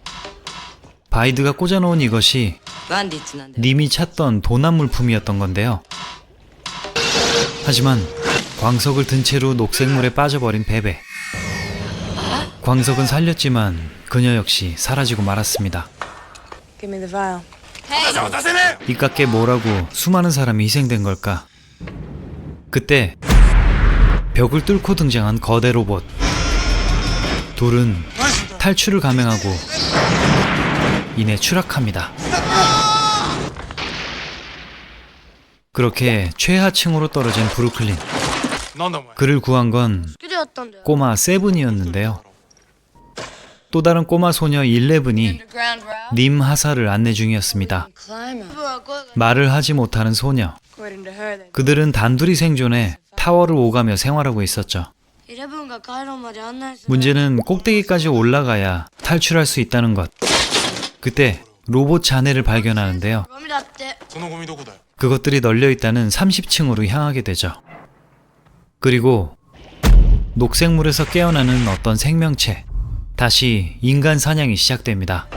A: 바이드가 꽂아놓은 이것이 님이 찾던 도난 물품이었던 건데요. 하지만 광석을 든 채로 녹색물에 빠져버린 베베. 광석은 살렸지만 그녀 역시 사라지고 말았습니다. 이깟게 뭐라고 수많은 사람이 희생된 걸까? 그때 벽을 뚫고 등장한 거대 로봇. 둘은 탈출을 감행하고 이내 추락합니다. 그렇게 최하층으로 떨어진 브루클린. 그를 구한 건 꼬마 세븐이었는데요. 또 다른 꼬마 소녀 11이 님 하사를 안내 중이었습니다. 말을 하지 못하는 소녀. 그들은 단둘이 생존해 타워를 오가며 생활하고 있었죠. 문제는 꼭대기까지 올라가야 탈출할 수 있다는 것. 그때 로봇 잔해를 발견하는데요. 그것들이 널려있다는 30층으로 향하게 되죠. 그리고 녹색물에서 깨어나는 어떤 생명체. 다시 인간 사냥이 시작됩니다.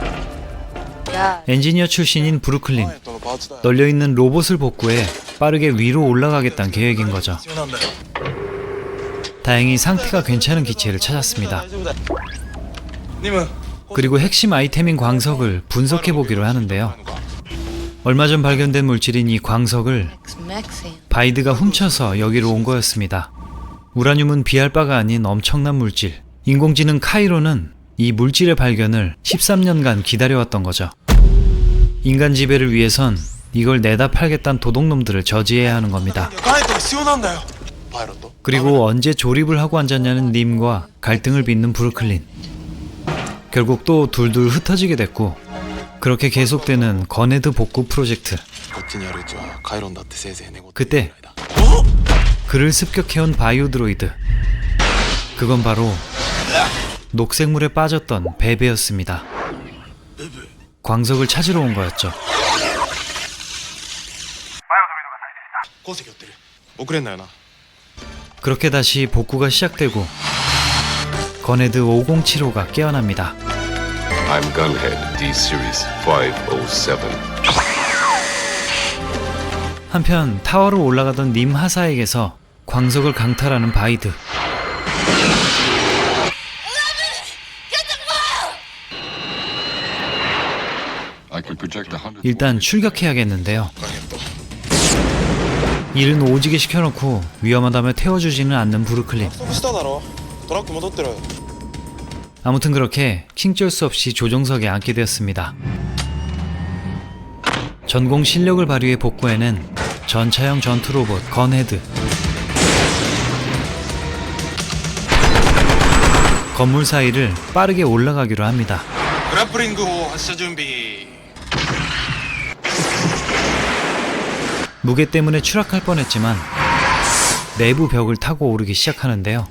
A: 엔지니어 출신인 브루클린. 널려있는 로봇을 복구해 빠르게 위로 올라가겠다는 계획인 거죠. 다행히 상태가 괜찮은 기체를 찾았습니다. 그리고 핵심 아이템인 광석을 분석해보기로 하는데요. 얼마 전 발견된 물질인 이 광석을 바이드가 훔쳐서 여기로 온 거였습니다. 우라늄은 비할 바가 아닌 엄청난 물질. 인공지능 카이로는 이 물질의 발견을 13년간 기다려왔던 거죠. 인간 지배를 위해선 이걸 내다 팔겠다는 도둑놈들을 저지해야 하는 겁니다. 그리고 언제 조립을 하고 앉았냐는 님과 갈등을 빚는 브루클린. 결국 또 둘둘 흩어지게 됐고, 그렇게 계속되는 건헤드 복구 프로젝트. 그때 그를 습격해온 바이오 드로이드. 그건 바로 녹색물에 빠졌던 베베였습니다. 광석을 찾으러 온 거였죠. 그렇게 다시 복구가 시작되고 건헤드 5075가 깨어납니다.
Q: I'm Gunhead, D-Series 507.
A: 한편 타워로 올라가던 님 하사에게서 광석을 강탈하는 바이드. 일단 출격해야겠는데요. 일은 오지게 시켜놓고 위험하다며 태워주지는 않는 브루클린. 아무튼 그렇게 킹쩔 수 없이 조종석에 앉게 되었습니다. 전공 실력을 발휘해 복구해낸 전차형 전투 로봇 건헤드. 건물 사이를 빠르게 올라가기로 합니다. 무게 때문에 추락할 뻔했지만 내부 벽을 타고 오르기 시작하는데요.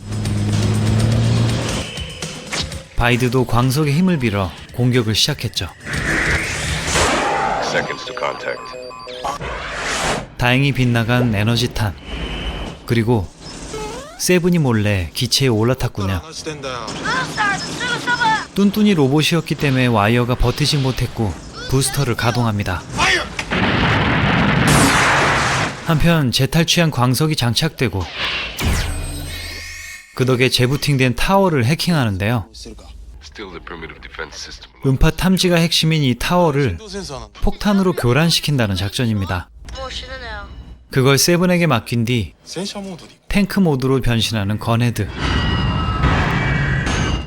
A: 바이드도 광석의 힘을 빌어 공격을 시작했죠. 다행히 빗나간 에너지탄, 그리고 세븐이 몰래 기체에 올라탔군요. 뚠뚠이 로봇이었기 때문에 와이어가 버티지 못했고 부스터를 가동합니다. 한편 재탈취한 광석이 장착되고 그 덕에 재부팅된 타워를 해킹하는데요. 음파 탐지가 핵심인 이 타워를 폭탄으로 교란시킨다는 작전입니다. 그걸 세븐에게 맡긴 뒤 탱크 모드로 변신하는 건헤드.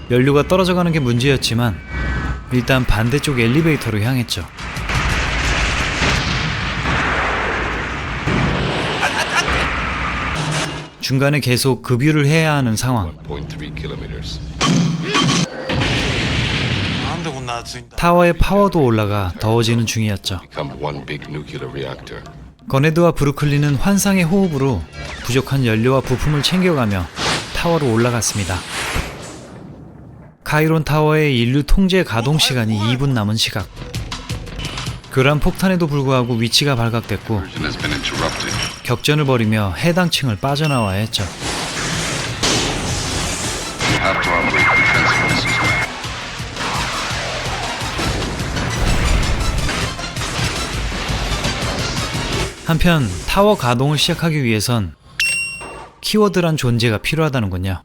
A: 연료가 떨어져가는 게 문제였지만 일단 반대쪽 엘리베이터로 향했죠. 중간에 계속 급유를 해야 하는 상황. 타워의 파워도 올라가 더워지는 중이었죠. 건헤드와 브루클린은 환상의 호흡으로 부족한 연료와 부품을 챙겨가며 타워로 올라갔습니다. 카이론 타워의 인류 통제 가동 시간이 2분 남은 시각. 교란 폭탄에도 불구하고 위치가 발각됐고 격전을 벌이며 해당 층을 빠져나와야 했죠. 한편 타워 가동을 시작하기 위해선 키워드란 존재가 필요하다는군요.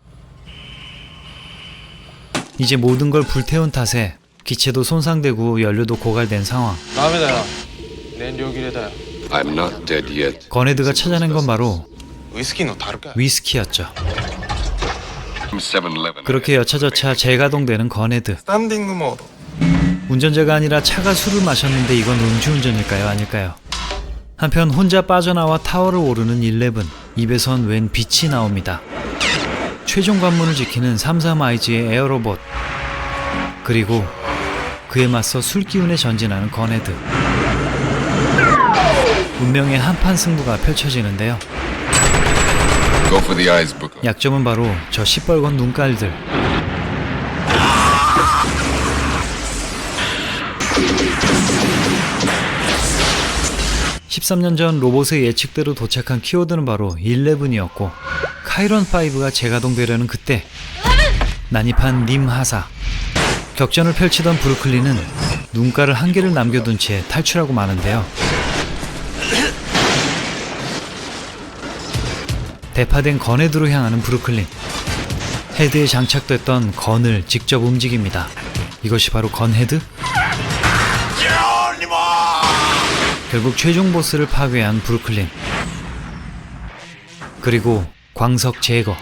A: 이제 모든 걸 불태운 탓에 기체도 손상되고 연료도 고갈된 상황.
Q: I'm not dead yet.
A: 건헤드가 찾아낸 건 바로 위스키였죠. 그렇게 여차저차 재가동되는 건헤드. 운전자가 아니라 차가 술을 마셨는데 이건 음주운전일까요? 아닐까요? 한편 혼자 빠져나와 타워를 오르는 11. 입에선 웬 빛이 나옵니다. 최종 관문을 지키는 33아이즈의 에어로봇. 그리고 그에 맞서 술기운에 전진하는 건헤드. 운명의 한판 승부가 펼쳐지는데요. 약점은 바로 저 시뻘건 눈깔들. (13년) 전 로봇의 예측대로 도착한 키워드는 바로 11이었고 카이론 5가 재가동되려는 그때 난입한 님 하사. 격전을 펼치던 브루클린은 눈가를 한 개를 남겨둔 채 탈출하고 마는데요. 대파된 건헤드로 향하는 브루클린. 헤드에 장착됐던 건을 직접 움직입니다. 이것이 바로 건헤드? 결국 최종 보스를 파괴한 브루클린. 그리고 광석 제거.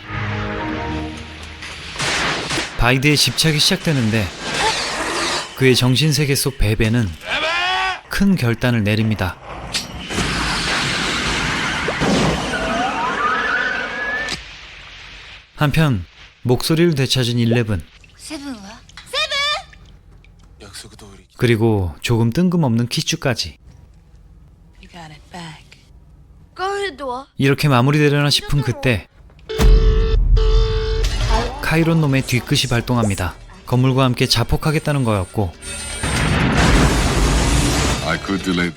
A: 바이드의 집착이 시작되는데 그의 정신세계 속 베베는 큰 결단을 내립니다. 한편 목소리를 되찾은 11. 그리고 조금 뜬금없는 키추까지. 이렇게 마무리되려나 싶은 그때 카이론 놈의 뒤끝이 발동합니다. 건물과 함께 자폭하겠다는 거였고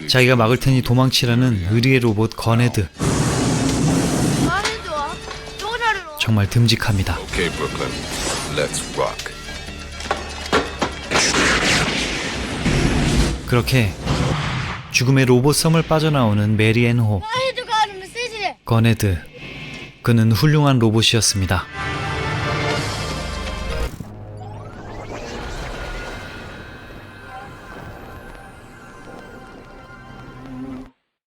A: 자기가 막을 테니 도망치라는 의리의 로봇 건헤드. 정말 듬직합니다.
Q: Okay, Brooklyn. Let's rock.
A: 그렇게 죽음의 로봇 섬을 빠져나오는 메리앤 호. 건헤드. 그는 훌륭한 로봇이었습니다.